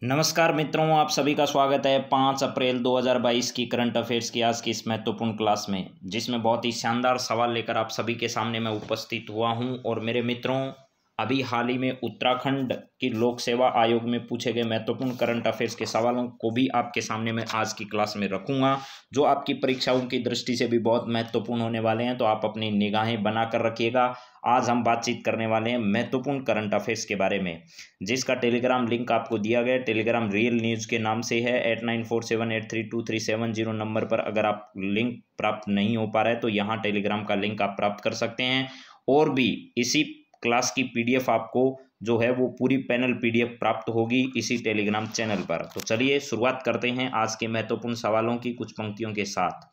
नमस्कार मित्रों, आप सभी का स्वागत है 5 अप्रैल 2022 की करंट अफेयर्स की आज की इस महत्वपूर्ण क्लास में, जिसमें बहुत ही शानदार सवाल लेकर आप सभी के सामने मैं उपस्थित हुआ हूं। और मेरे मित्रों, अभी हाल ही में उत्तराखंड की लोक सेवा आयोग में पूछे गए महत्वपूर्ण करंट अफेयर्स के सवालों को भी आपके सामने मैं आज की क्लास में रखूंगा, जो आपकी परीक्षाओं की दृष्टि से भी बहुत महत्वपूर्ण होने वाले हैं। तो आप अपनी निगाहें बनाकर रखिएगा। आज हम बातचीत करने वाले हैं महत्वपूर्ण करंट अफेयर्स के बारे में, जिसका टेलीग्राम लिंक आपको दिया गया है। टेलीग्राम रियल न्यूज़ के नाम से है। 8947832370 नंबर पर अगर आप लिंक प्राप्त नहीं हो पा रहा है तो यहाँ टेलीग्राम का लिंक आप प्राप्त कर सकते हैं। और भी इसी क्लास की पीडीएफ आपको जो है वो पूरी पैनल पीडीएफ प्राप्त होगी इसी टेलीग्राम चैनल पर। तो चलिए शुरुआत करते हैं आज के महत्वपूर्ण सवालों की कुछ पंक्तियों के साथ।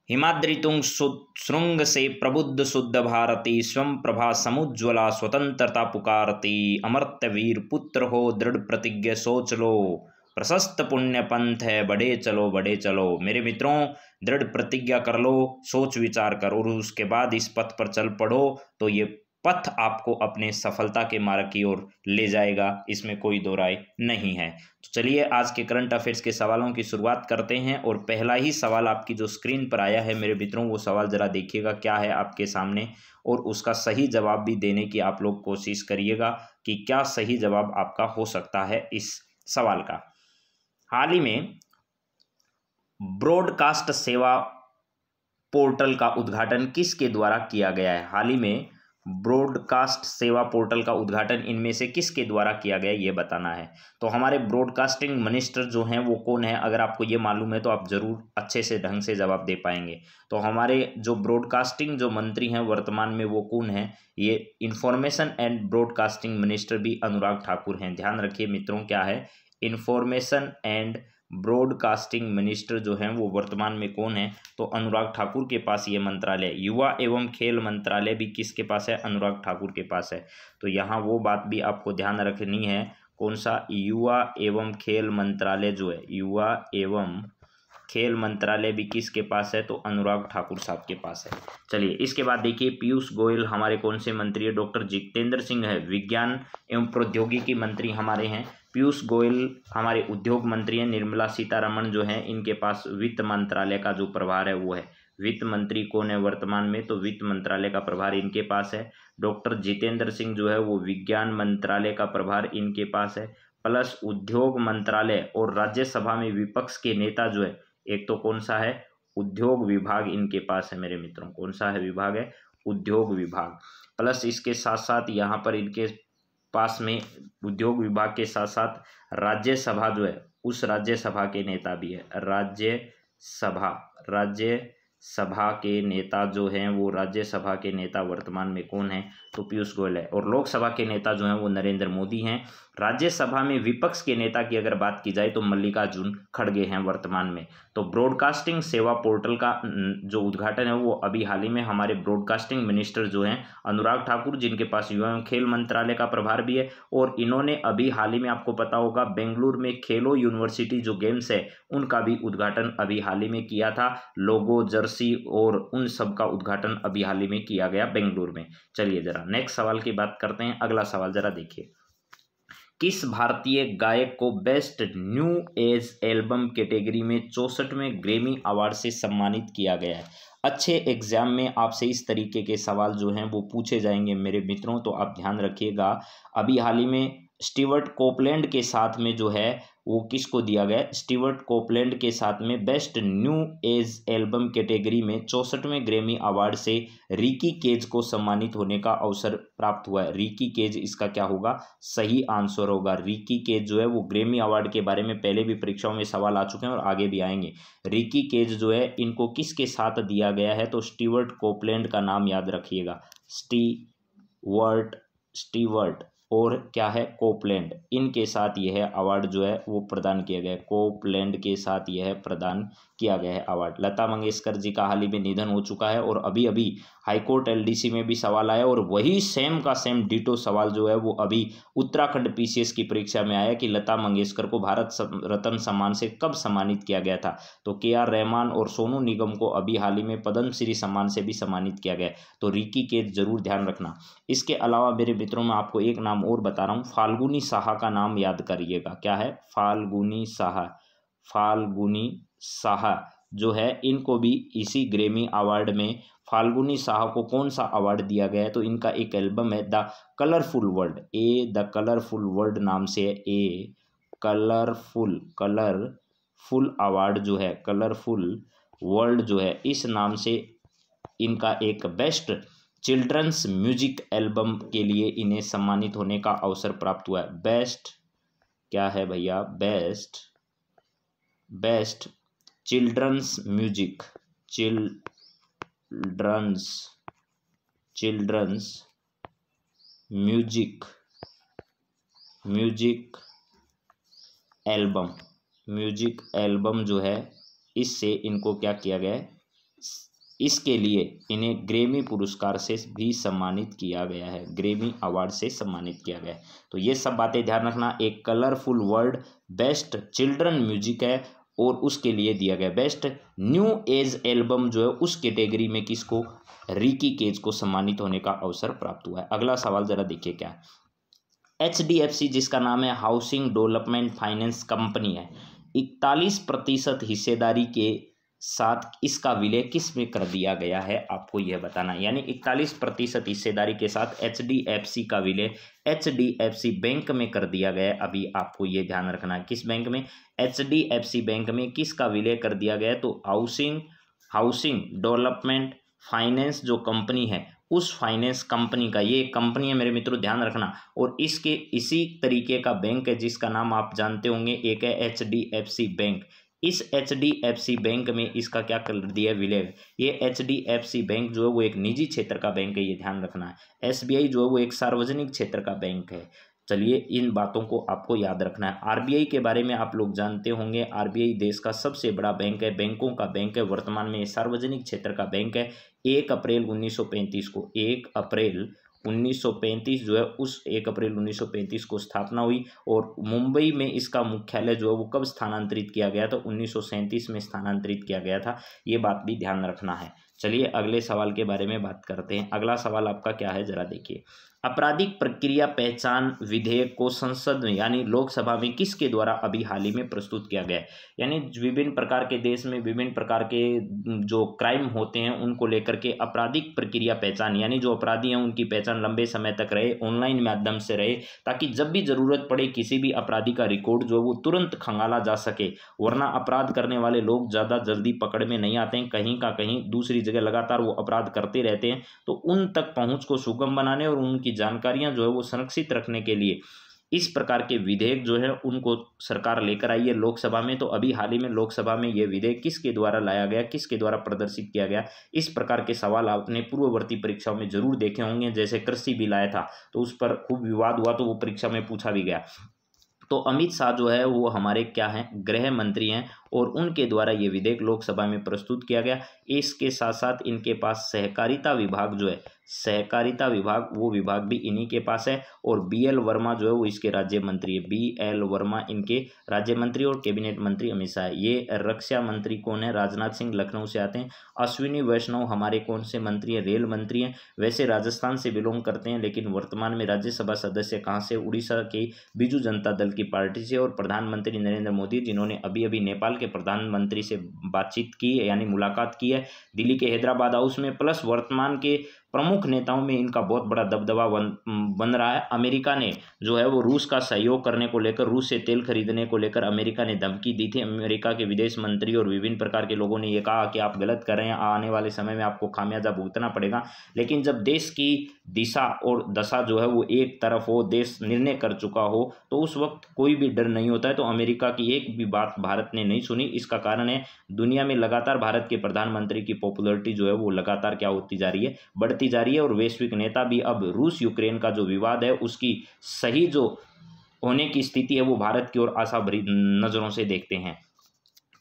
हिमाद्रितुंग श्रृंग से प्रबुद्ध शुद्ध भारती, स्वयं प्रभा समुज्ज्वला स्वतंत्रता पुकारती, अमर्त्य वीर पुत्र हो दृढ़ प्रतिज्ञ सोच लो, प्रशस्त पुण्य पंथ है बढ़े चलो बढ़े चलो। मेरे मित्रों, दृढ़ प्रतिज्ञा कर लो, सोच विचार करो और उसके बाद इस पथ पर चल पड़ो, तो ये पथ आपको अपने सफलता के मार्ग की ओर ले जाएगा, इसमें कोई दो राय नहीं है। तो चलिए आज के करंट अफेयर्स के सवालों की शुरुआत करते हैं। और पहला ही सवाल आपकी जो स्क्रीन पर आया है मेरे मित्रों, वो सवाल जरा देखिएगा क्या है आपके सामने, और उसका सही जवाब भी देने की आप लोग कोशिश करिएगा कि क्या सही जवाब आपका हो सकता है इस सवाल का। हाल ही में ब्रॉडकास्ट सेवा पोर्टल का उद्घाटन किसके द्वारा किया गया है? हाल ही में ब्रॉडकास्ट सेवा पोर्टल का उद्घाटन इनमें से किसके द्वारा किया गया ये बताना है। तो हमारे ब्रॉडकास्टिंग मिनिस्टर जो हैं वो कौन है? अगर आपको ये मालूम है तो आप जरूर अच्छे से ढंग से जवाब दे पाएंगे। तो हमारे जो ब्रॉडकास्टिंग जो मंत्री हैं वर्तमान में वो कौन है? ये इंफॉर्मेशन एंड ब्रॉडकास्टिंग मिनिस्टर भी अनुराग ठाकुर हैं। ध्यान रखिए मित्रों, क्या है? इंफॉर्मेशन एंड ब्रॉडकास्टिंग मिनिस्टर जो हैं वो वर्तमान में कौन है? तो अनुराग ठाकुर के पास ये मंत्रालय। युवा एवं खेल मंत्रालय भी किसके पास है? अनुराग ठाकुर के पास है। तो यहाँ वो बात भी आपको ध्यान रखनी है, कौन सा? युवा एवं खेल मंत्रालय जो है, युवा एवं खेल मंत्रालय भी किसके पास है? तो अनुराग ठाकुर साहब के पास है। चलिए इसके बाद देखिए, पीयूष गोयल हमारे कौन से मंत्री है? डॉक्टर जितेंद्र सिंह है, विज्ञान एवं प्रौद्योगिकी मंत्री हमारे हैं पीयूष गोयल। हमारे उद्योग मंत्री हैं निर्मला सीतारमण जो हैं, इनके पास वित्त मंत्रालय का जो प्रभार है वो है। वित्त मंत्री कौन है वर्तमान में? तो वित्त मंत्रालय का प्रभार इनके पास है। डॉक्टर जितेंद्र सिंह जो है वो विज्ञान मंत्रालय का प्रभार इनके पास है। प्लस उद्योग मंत्रालय और राज्यसभा में विपक्ष के नेता जो है, एक तो कौन सा है? उद्योग विभाग इनके पास है मेरे मित्रों। कौन सा है विभाग? है उद्योग विभाग। प्लस इसके साथ साथ यहाँ पर इनके पास में उद्योग विभाग के साथ साथ राज्यसभा जो है उस राज्यसभा के नेता भी है। राज्यसभा के नेता जो हैं वो राज्यसभा के नेता वर्तमान में कौन है? तो पीयूष गोयल है। और लोकसभा के नेता जो हैं वो नरेंद्र मोदी हैं। राज्यसभा में विपक्ष के नेता की अगर बात की जाए तो मल्लिकार्जुन खड़गे हैं वर्तमान में। तो ब्रॉडकास्टिंग सेवा पोर्टल का जो उद्घाटन है वो अभी हाल ही में हमारे ब्रॉडकास्टिंग मिनिस्टर जो हैं अनुराग ठाकुर, जिनके पास युवा एवं खेल मंत्रालय का प्रभार भी है, और इन्होंने अभी हाल ही में, आपको पता होगा, बेंगलुरु में खेलो यूनिवर्सिटी जो गेम्स है उनका भी उद्घाटन अभी हाल ही में किया था। लोगो, जर्सी और उन सब का उद्घाटन अभी हाल ही में किया गया बेंगलुरु में। चलिए जरा नेक्स्ट सवाल की बात करते हैं। अगला सवाल जरा देखिए, किस भारतीय गायक को best new age album category में 64वें ग्रैमी अवार्ड से सम्मानित किया गया है? अच्छे एग्जाम में आपसे इस तरीके के सवाल जो हैं वो पूछे जाएंगे मेरे मित्रों, तो आप ध्यान रखिएगा। अभी हाल ही में स्टीवर्ट कोपलैंड के साथ में जो है वो किसको दिया गया? स्टीवर्ट कोपलैंड के साथ में best new age album category में 64वें ग्रैमी अवार्ड से रिकी केज को सम्मानित होने का अवसर प्राप्त हुआ है। रिकी केज इसका क्या होगा? सही आंसर होगा। रिकी केज जो है वो ग्रैमी अवार्ड के बारे में पहले भी परीक्षाओं में सवाल आ चुके हैं और आगे भी आएंगे। रिकी केज जो है इनको किसके साथ दिया गया है? तो स्टीवर्ट कोपलैंड का नाम याद रखिएगा। स्टीवर्ट और क्या है? कोपलैंड, इनके साथ यह अवार्ड जो है वो प्रदान किया गया है। कोपलैंड के साथ यह प्रदान किया गया है अवार्ड। लता मंगेशकर जी का हाल ही में निधन हो चुका है और अभी अभी हाईकोर्ट एलडीसी में भी सवाल आया और वही सेम का सेम डिटो सवाल जो है वो अभी उत्तराखंड पीसीएस की परीक्षा में आया कि लता मंगेशकर को भारत रत्न सम्मान से कब सम्मानित किया गया था? तो KR रहमान और सोनू निगम को अभी हाल ही में पद्मश्री सम्मान से भी सम्मानित किया गया। तो रिकी केज जरूर ध्यान रखना। इसके अलावा मेरे मित्रों में आपको एक नाम नाम और बता रहा हूँ, फाल्गुनी साहा का नाम याद करिएगा। क्या है? फाल्गुनी साहा। फाल्गुनी साहा जो है, इनको भी इसी ग्रैमी अवार्ड में फाल्गुनी साहा को कौन सा अवार्ड दिया गया है? तो इनका एक एल्बम है the colourful world, the colourful world नाम से है। कलरफुल अवार्ड जो है, कलरफुल वर्ल्ड जो है, इस नाम से इनका एक बेस्ट चिल्ड्रंस म्यूजिक एल्बम के लिए इन्हें सम्मानित होने का अवसर प्राप्त हुआ है। बेस्ट क्या है भैया? Best children's music, children's music album जो है, इससे इनको क्या किया गया है? इसके लिए इन्हें ग्रैमी पुरस्कार से भी सम्मानित किया गया है, ग्रैमी अवार्ड से सम्मानित किया गया है। तो ये सब बातें ध्यान रखना। एक colourful world best children music है और उसके लिए दिया गया बेस्ट न्यू एज एल्बम जो है, उस कैटेगरी में किसको? रिकी केज को सम्मानित होने का अवसर प्राप्त हुआ है। अगला सवाल जरा देखिए क्या है। HDFC जिसका नाम है हाउसिंग डेवलपमेंट फाइनेंस कंपनी है, 41% हिस्सेदारी के साथ इसका विलय किस में कर दिया गया है? आपको यह बताना है। यानी 41% हिस्सेदारी के साथ HDFC का विलय HDFC बैंक में कर दिया गया है। अभी आपको ये ध्यान रखना है, किस बैंक में? HDFC बैंक में किसका विलय कर दिया गया है? तो हाउसिंग डेवलपमेंट फाइनेंस जो कंपनी है, उस फाइनेंस कंपनी का, ये कंपनी है मेरे मित्रों, ध्यान रखना। और इसके इसी तरीके का बैंक है जिसका नाम आप जानते होंगे, एक है HDFC बैंक। इस HDFC बैंक में इसका क्या कर दिया? विलय। ये HDFC बैंक जो है वो एक निजी क्षेत्र का बैंक है, ये ध्यान रखना है। SBI जो है वो एक सार्वजनिक क्षेत्र का बैंक है। चलिए, इन बातों को आपको याद रखना है। RBI के बारे में आप लोग जानते होंगे, RBI देश का सबसे बड़ा बैंक है, बैंकों का बैंक है, वर्तमान में सार्वजनिक क्षेत्र का बैंक है। 1 अप्रैल 1935 को, 1 अप्रैल 1935 जो है, उस 1 अप्रैल 1935 को स्थापना हुई। और मुंबई में इसका मुख्यालय जो है वो कब स्थानांतरित किया गया? तो 1937 में स्थानांतरित किया गया था। ये बात भी ध्यान रखना है। चलिए अगले सवाल के बारे में बात करते हैं। अगला सवाल आपका क्या है, जरा देखिए। आपराधिक प्रक्रिया पहचान विधेयक को संसद में यानी लोकसभा में किसके द्वारा अभी हाल ही में प्रस्तुत किया गया है? यानी विभिन्न प्रकार के देश में विभिन्न प्रकार के जो क्राइम होते हैं उनको लेकर के आपराधिक प्रक्रिया पहचान, यानी जो अपराधी हैं उनकी पहचान लंबे समय तक रहे, ऑनलाइन माध्यम से रहे, ताकि जब भी जरूरत पड़े किसी भी अपराधी का रिकॉर्ड जो है वो तुरंत खंगाला जा सके। वरना अपराध करने वाले लोग ज़्यादा जल्दी पकड़ में नहीं आते हैं, कहीं का कहीं दूसरी जगह लगातार वो अपराध करते रहते हैं। तो उन तक पहुँच को सुगम बनाने और उनकी जानकारियां जो है वो संरक्षित रखने के लिए इस प्रकार के विधेयक जो है उनको सरकार लेकर आई है लोकसभा में। तो अभी हाल ही में लोकसभा में यह विधेयक किसके द्वारा लाया गया, किसके द्वारा प्रदर्शित किया गया? इस प्रकार के सवाल आपने पूर्ववर्ती परीक्षाओं में जरूर देखे होंगे। जैसे कृषि बिल आया था तो उस पर खूब विवाद हुआ, तो वो परीक्षा में पूछा भी गया। तो अमित शाह जो है वो हमारे क्या हैं? गृह मंत्री हैं, और उनके द्वारा ये विधेयक लोकसभा में प्रस्तुत किया गया। इसके साथ साथ इनके पास सहकारिता विभाग जो है, सहकारिता विभाग, वो विभाग भी इन्हीं के पास है। और BL वर्मा जो है वो इसके राज्य मंत्री है। BL वर्मा इनके राज्य मंत्री और कैबिनेट मंत्री अमित शाह है। ये रक्षा मंत्री कौन है? राजनाथ सिंह लखनऊ से आते हैं। अश्विनी वैष्णव हमारे कौन से मंत्री हैं? रेल मंत्री हैं। वैसे राजस्थान से बिलोंग करते हैं, लेकिन वर्तमान में राज्यसभा सदस्य कहाँ से? उड़ीसा के बीजू जनता दल की पार्टी से। और प्रधानमंत्री नरेंद्र मोदी, जिन्होंने अभी अभी नेपाल के प्रधानमंत्री से बातचीत की है, यानी मुलाकात की है दिल्ली के हैदराबाद हाउस में। प्लस वर्तमान के प्रमुख नेताओं में इनका बहुत बड़ा दबदबा बन रहा है। अमेरिका ने जो है वो रूस का सहयोग करने को लेकर, रूस से तेल खरीदने को लेकर अमेरिका ने धमकी दी थी। अमेरिका के विदेश मंत्री और विभिन्न प्रकार के लोगों ने ये कहा कि आप गलत कर रहे हैं, आने वाले समय में आपको खामियाजा भुगतना पड़ेगा। लेकिन जब देश की दिशा और दशा जो है वो एक तरफ हो, देश निर्णय कर चुका हो, तो उस वक्त कोई भी डर नहीं होता है। तो अमेरिका की एक भी बात भारत ने नहीं सुनी। इसका कारण है दुनिया में लगातार भारत के प्रधानमंत्री की पॉपुलैरिटी जो है वो लगातार क्या होती जा रही है? बढ़ती जा रही है। और वैश्विक नेता भी अब रूस यूक्रेन का जो विवाद है उसकी सही जो होने की स्थिति है वो भारत की ओर आशा भरी नजरों से देखते हैं।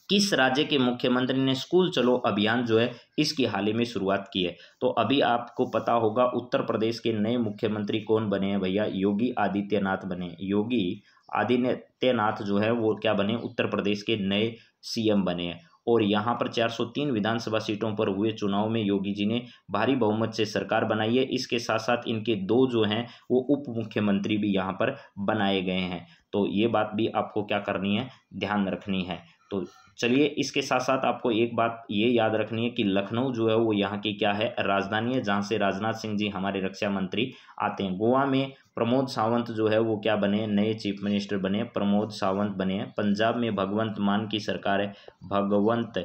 किस राज्य के मुख्यमंत्री ने स्कूल चलो अभियान जो है इसकी हाल ही में शुरुआत की है? तो अभी आपको पता होगा उत्तर प्रदेश के नए मुख्यमंत्री कौन बने हैं भैया? योगी आदित्यनाथ बने। योगी आदित्यनाथ जो है वो क्या बने? उत्तर प्रदेश के नए CM बने हैं। और यहाँ पर 403 विधानसभा सीटों पर हुए चुनाव में योगी जी ने भारी बहुमत से सरकार बनाई है। इसके साथ साथ इनके 2 जो हैं वो उप मुख्यमंत्री भी यहाँ पर बनाए गए हैं। तो ये बात भी आपको क्या करनी है, ध्यान रखनी है। तो चलिए, इसके साथ साथ आपको एक बात ये याद रखनी है कि लखनऊ जो है वो यहाँ की क्या है, राजधानी है, जहाँ से राजनाथ सिंह जी हमारे रक्षा मंत्री आते हैं। गोवा में प्रमोद सावंत जो है वो क्या बने, नए चीफ मिनिस्टर बने, प्रमोद सावंत बने हैं। पंजाब में भगवंत मान की सरकार है, भगवंत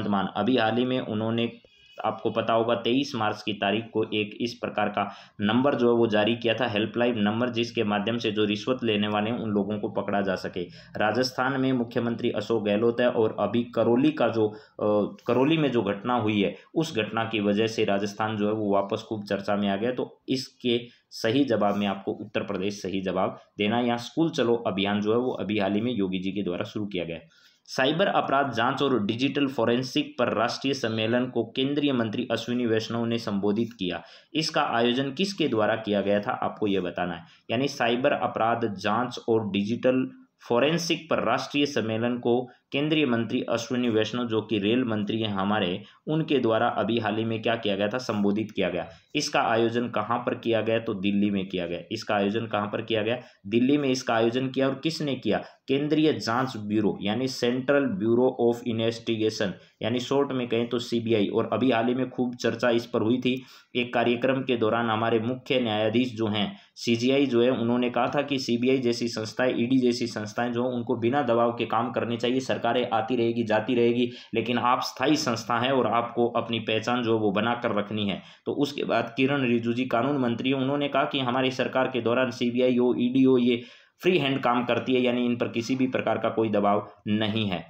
मान अभी हाल ही में उन्होंने, आपको पता होगा 23 मार्च की तारीख को एक इस प्रकार का नंबर जो है वो जारी किया था, हेल्पलाइन नंबर, जिसके माध्यम से जो रिश्वत लेने वाले हैं उन लोगों को पकड़ा जा सके। राजस्थान में मुख्यमंत्री अशोक गहलोत है और अभी करौली में जो घटना हुई है उस घटना की वजह से राजस्थान जो है वो वापस खूब चर्चा में आ गया। तो इसके सही जवाब में आपको उत्तर प्रदेश सही जवाब देना। यहाँ स्कूल चलो अभियान जो है वो अभी हाल ही में योगी जी के द्वारा शुरू किया गया है। साइबर अपराध जांच और डिजिटल फॉरेंसिक पर राष्ट्रीय सम्मेलन को केंद्रीय मंत्री अश्विनी वैष्णव ने संबोधित किया। इसका आयोजन किसके द्वारा किया गया था, आपको यह बताना है। यानी साइबर अपराध जांच और डिजिटल फॉरेंसिक पर राष्ट्रीय सम्मेलन को केंद्रीय मंत्री अश्विनी वैष्णव जो कि रेल मंत्री हैं हमारे, उनके द्वारा अभी हाल ही में क्या किया गया था, संबोधित किया गया। इसका आयोजन कहाँ पर किया गया, तो दिल्ली में किया गया। इसका आयोजन कहाँ पर किया गया, दिल्ली में इसका आयोजन किया। और किसने किया, केंद्रीय जांच ब्यूरो यानी सेंट्रल ब्यूरो ऑफ इन्वेस्टिगेशन, यानी शॉर्ट में कहें तो सीबीआई। और अभी हाल ही में खूब चर्चा इस पर हुई थी। एक कार्यक्रम के दौरान हमारे मुख्य न्यायाधीश जो हैं सीजीआई जो है, उन्होंने कहा था कि सीबीआई जैसी संस्थाएं, ईडी जैसी संस्थाएं जो उनको बिना दबाव के काम करने चाहिए। सरकारें आती रहेगी जाती रहेगी, लेकिन आप स्थायी संस्था हैं और आपको अपनी पहचान जो वो बना कर रखनी है। तो उसके बाद किरण रिजिजू जी कानून मंत्री, उन्होंने कहा कि हमारी सरकार के दौरान सीबीआई हो, ईडी हो, ये फ्री हैंड काम करती है, यानी इन पर किसी भी प्रकार का कोई दबाव नहीं है।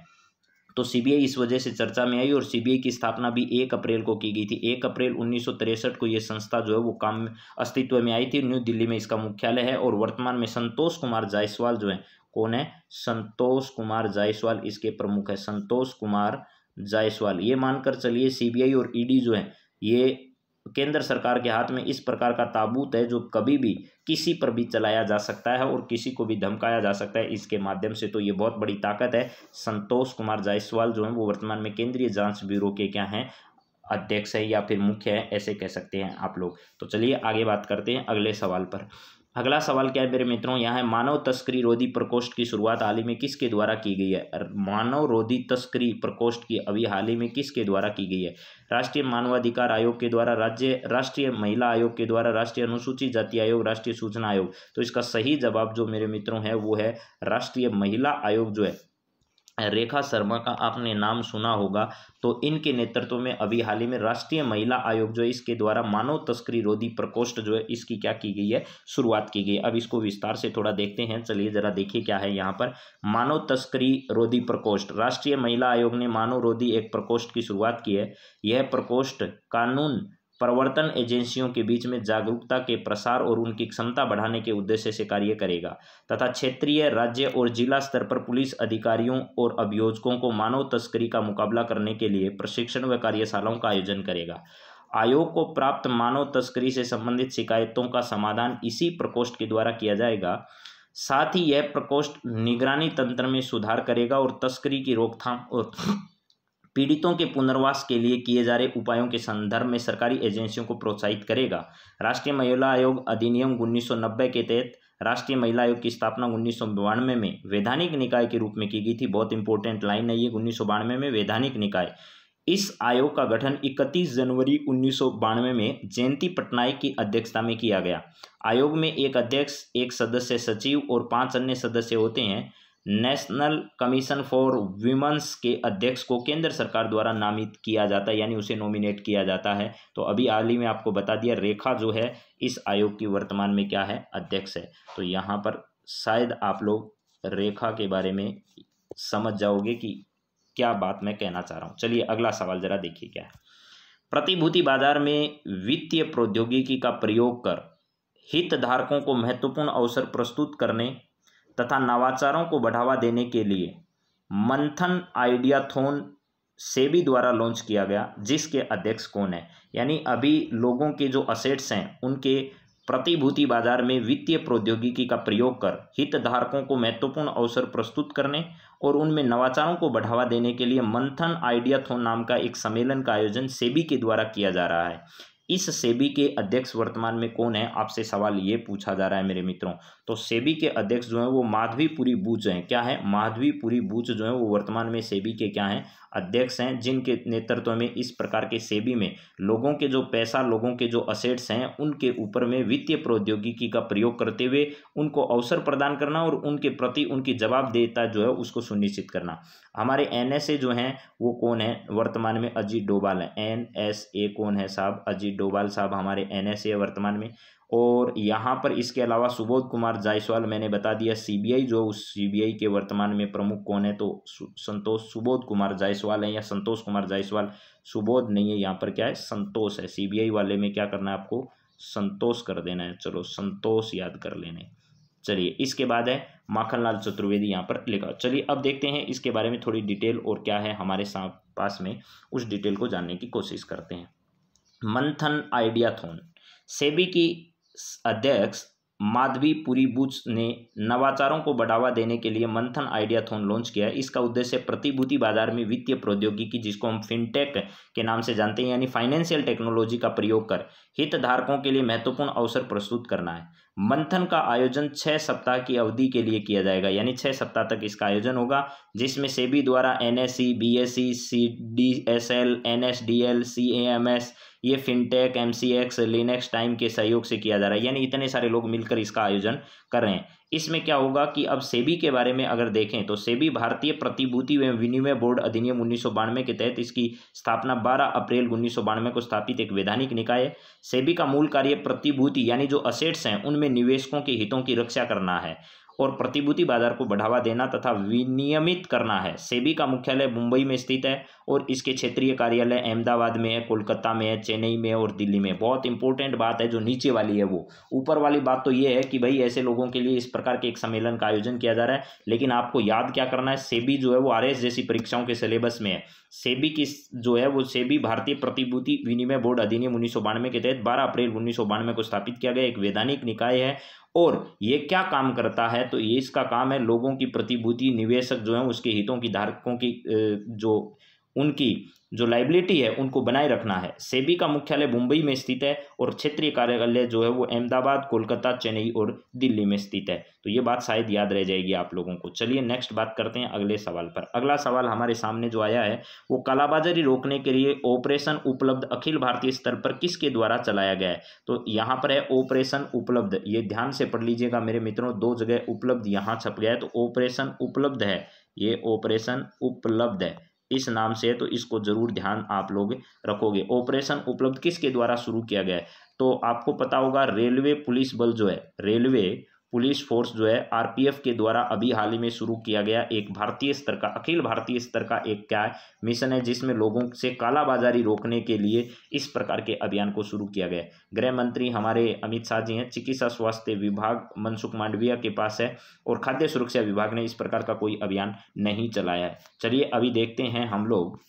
तो सीबीआई इस वजह से चर्चा में आई और सीबीआई की स्थापना भी 1 अप्रैल को की गई थी। 1 अप्रैल 1963 को ये संस्था जो है वो काम अस्तित्व में आई थी। न्यू दिल्ली में इसका मुख्यालय है और वर्तमान में संतोष कुमार जायसवाल जो है, कौन है, संतोष कुमार जायसवाल इसके प्रमुख है, संतोष कुमार जायसवाल। ये मानकर चलिए सीबीआई और ईडी जो है ये केंद्र सरकार के हाथ में इस प्रकार का ताबूत है जो कभी भी किसी पर भी चलाया जा सकता है और किसी को भी धमकाया जा सकता है इसके माध्यम से। तो ये बहुत बड़ी ताकत है। संतोष कुमार जायसवाल जो है वो वर्तमान में केंद्रीय जांच ब्यूरो के क्या हैं, अध्यक्ष है या फिर मुख्य है, ऐसे कह सकते हैं आप लोग। तो चलिए आगे बात करते हैं अगले सवाल पर। अगला सवाल क्या है मेरे मित्रों, यहाँ है मानव तस्करी रोधी प्रकोष्ठ की शुरुआत हाल ही में किसके द्वारा की गई है। मानव रोधी तस्करी प्रकोष्ठ की अभी हाल ही में किसके द्वारा की गई है, राष्ट्रीय मानवाधिकार आयोग के द्वारा, राष्ट्रीय महिला आयोग के द्वारा, राष्ट्रीय अनुसूचित जाति आयोग, राष्ट्रीय सूचना आयोग। तो इसका सही जवाब जो मेरे मित्रों है वो है राष्ट्रीय महिला आयोग जो है, रेखा शर्मा का आपने नाम सुना होगा। तो इनके नेतृत्व में अभी हाल ही में राष्ट्रीय महिला आयोग जो है इसके द्वारा मानव तस्करी रोधी प्रकोष्ठ जो है इसकी क्या की गई है, शुरुआत की गई है। अब इसको विस्तार से थोड़ा देखते हैं। चलिए जरा देखिए क्या है यहाँ पर। मानव तस्करी रोधी प्रकोष्ठ, राष्ट्रीय महिला आयोग ने मानव रोधी एक प्रकोष्ठ की शुरुआत की है। यह प्रकोष्ठ कानून प्रवर्तन एजेंसियों के बीच में जागरूकता के प्रसार और उनकी क्षमता बढ़ाने के उद्देश्य से कार्य करेगा तथा क्षेत्रीय, राज्य और जिला स्तर पर पुलिस अधिकारियों और अभियोजकों को मानव तस्करी का मुकाबला करने के लिए प्रशिक्षण व कार्यशालाओं का आयोजन करेगा। आयोग को प्राप्त मानव तस्करी से संबंधित शिकायतों का समाधान इसी प्रकोष्ठ के द्वारा किया जाएगा। साथ ही यह प्रकोष्ठ निगरानी तंत्र में सुधार करेगा और तस्करी की रोकथाम और पीड़ितों के पुनर्वास के लिए किए जा रहे उपायों के संदर्भ में सरकारी एजेंसियों को प्रोत्साहित करेगा। राष्ट्रीय महिला आयोग अधिनियम 1990 के तहत राष्ट्रीय महिला आयोग की स्थापना 1992 में वैधानिक निकाय के रूप में की गई थी। बहुत इंपॉर्टेंट लाइन है ये, 1992 में वैधानिक निकाय। इस आयोग का गठन 31 जनवरी 1992 में जयंती पटनायक की अध्यक्षता में किया गया। आयोग में एक अध्यक्ष, एक सदस्य सचिव और 5 अन्य सदस्य होते हैं। नेशनल कमीशन फॉर वीमेंस के अध्यक्ष को केंद्र सरकार द्वारा नामित किया जाता है, यानी उसे नॉमिनेट किया जाता है। तो अभी हाल ही में आपको बता दिया, रेखा जो है इस आयोग की वर्तमान में क्या है, अध्यक्ष है। तो यहाँ पर शायद आप लोग रेखा के बारे में समझ जाओगे कि क्या बात मैं कहना चाह रहा हूँ। चलिए अगला सवाल जरा देखिए क्या है। प्रतिभूति बाजार में वित्तीय प्रौद्योगिकी का प्रयोग कर हितधारकों को महत्वपूर्ण अवसर प्रस्तुत करने तथा नवाचारों को बढ़ावा देने के लिए मंथन आइडियाथॉन सेबी द्वारा लॉन्च किया गया, जिसके अध्यक्ष कौन है। यानी अभी लोगों के जो असेट्स हैं उनके प्रतिभूति बाजार में वित्तीय प्रौद्योगिकी का प्रयोग कर हितधारकों को महत्वपूर्ण अवसर प्रस्तुत करने और उनमें नवाचारों को बढ़ावा देने के लिए मंथन आइडियाथॉन नाम का एक सम्मेलन का आयोजन सेबी के द्वारा किया जा रहा है। इस सेबी के अध्यक्ष वर्तमान में कौन है, आपसे सवाल ये पूछा जा रहा है मेरे मित्रों। तो सेबी के अध्यक्ष जो है वो माधवीपुरी बूच हैं। क्या है? माधवीपुरी बूच जो है वो वर्तमान में सेबी के क्या हैं? अध्यक्ष हैं, जिनके नेतृत्व में इस प्रकार के सेबी में लोगों के जो पैसा, लोगों के जो असेट्स हैं, उनके ऊपर में वित्तीय प्रौद्योगिकी का प्रयोग करते हुए उनको अवसर प्रदान करना और उनके प्रति उनकी जवाबदेहिता जो है उसको सुनिश्चित करना। हमारे एनएसए जो हैं वो कौन है? वर्तमान में अजीत डोभाल है। एनएसए कौन है साहब? अजीत डोभाल साहब हमारे एनएसए वर्तमान में। और यहाँ पर इसके अलावा सुबोध कुमार जायसवाल, मैंने बता दिया। सीबीआई जो, उस सीबीआई के वर्तमान में प्रमुख कौन है? तो सुबोध कुमार जायसवाल है या संतोष कुमार जायसवाल। सुबोध नहीं है, यहाँ पर क्या है? संतोष है। सीबीआई वाले में क्या करना है आपको? संतोष कर देना है। चलो संतोष याद कर लेने। चलिए इसके बाद है माखनलाल चतुर्वेदी, यहाँ पर लिखा। चलिए अब देखते हैं इसके बारे में थोड़ी डिटेल और क्या है हमारे पास में, उस डिटेल को जानने की कोशिश करते हैं। मंथन आइडियाथॉन। सेबी की अध्यक्ष माधवीपुरी बूच ने नवाचारों को बढ़ावा देने के लिए मंथन आइडियाथॉन लॉन्च किया है। इसका उद्देश्य प्रतिभूति बाजार में वित्तीय प्रौद्योगिकी, जिसको हम फिनटेक के नाम से जानते हैं, यानी फाइनेंशियल टेक्नोलॉजी का प्रयोग कर हितधारकों के लिए महत्वपूर्ण अवसर प्रस्तुत करना है। मंथन का आयोजन 6 सप्ताह की अवधि के लिए किया जाएगा, यानी 6 सप्ताह तक इसका आयोजन होगा, जिसमें सेबी द्वारा एनएसई, बीएसई, सीडीएसएल, एनएसडीएल, सीएएमएस, ये फिनटेक, एमसीएक्स, लिनक्स टाइम के सहयोग से किया जा रहा है। यानी इतने सारे लोग मिलकर इसका आयोजन कर रहे हैं। इसमें क्या होगा कि अब सेबी के बारे में अगर देखें तो सेबी भारतीय प्रतिभूति एवं विनिमय बोर्ड अधिनियम 1992 के तहत इसकी स्थापना 12 अप्रैल 1992 को स्थापित एक वैधानिक निकाय है। सेबी का मूल कार्य प्रतिभूति यानी जो असेट्स हैं उनमें निवेशकों के हितों की रक्षा करना है और प्रतिभूति बाजार को बढ़ावा देना तथा विनियमित करना है। सेबी का मुख्यालय मुंबई में स्थित है और इसके क्षेत्रीय कार्यालय अहमदाबाद में है, कोलकाता में है, चेन्नई में और दिल्ली में। बहुत इंपॉर्टेंट बात है जो नीचे वाली है वो। ऊपर वाली बात तो ये है कि भाई ऐसे लोगों के लिए इस प्रकार के एक सम्मेलन का आयोजन किया जा रहा है, लेकिन आपको याद क्या करना है? सेबी जो है वो आरएस जैसी परीक्षाओं के सिलेबस में है। सेबी की जो है वो सेबी भारतीय प्रतिभूति विनिमय बोर्ड अधिनियम 1992 के तहत 12 अप्रैल 1992 को स्थापित किया गया एक वैधानिक निकाय है। और ये क्या काम करता है? तो ये इसका काम है लोगों की प्रतिभूति, निवेशक जो है उसके हितों की, धारकों की जो उनकी जो लाइबिलिटी है उनको बनाए रखना है। सेबी का मुख्यालय मुंबई में स्थित है और क्षेत्रीय कार्यालय जो है वो अहमदाबाद, कोलकाता, चेन्नई और दिल्ली में स्थित है। तो ये बात शायद याद रह जाएगी आप लोगों को। चलिए नेक्स्ट बात करते हैं अगले सवाल पर। अगला सवाल हमारे सामने जो आया है वो कालाबाजारी रोकने के लिए ऑपरेशन उपलब्ध अखिल भारतीय स्तर पर किसके द्वारा चलाया गया है? तो यहाँ पर है ऑपरेशन उपलब्ध। ये ध्यान से पढ़ लीजिएगा मेरे मित्रों, 2 जगह उपलब्ध यहाँ छप गया है। तो ऑपरेशन उपलब्ध है, ये ऑपरेशन उपलब्ध है इस नाम से है, तो इसको जरूर ध्यान आप लोग रखोगे। ऑपरेशन उपलब्ध किसके द्वारा शुरू किया गया है? तो आपको पता होगा रेलवे पुलिस बल जो है, रेलवे पुलिस फोर्स जो है आरपीएफ के द्वारा अभी हाल ही में शुरू किया गया एक भारतीय स्तर का, अखिल भारतीय स्तर का एक क्या है मिशन है, जिसमें लोगों से कालाबाजारी रोकने के लिए इस प्रकार के अभियान को शुरू किया गया है। गृह मंत्री हमारे अमित शाह जी हैं, चिकित्सा स्वास्थ्य विभाग मनसुख मांडविया के पास है और खाद्य सुरक्षा विभाग ने इस प्रकार का कोई अभियान नहीं चलाया है। चलिए अभी देखते हैं हम लोग,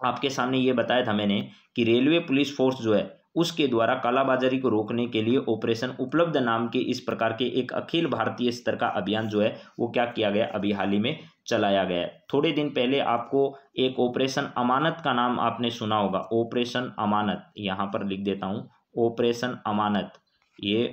आपके सामने ये बताया था मैंने कि रेलवे पुलिस फोर्स जो है उसके द्वारा कालाबाजारी को रोकने के लिए ऑपरेशन उपलब्ध नाम के इस प्रकार के एक अखिल भारतीय स्तर का अभियान जो है वो क्या किया गया, अभी हाल ही में चलाया गया है। थोड़े दिन पहले आपको एक ऑपरेशन अमानत का नाम आपने सुना होगा, ऑपरेशन अमानत, यहाँ पर लिख देता हूँ ऑपरेशन अमानत। ये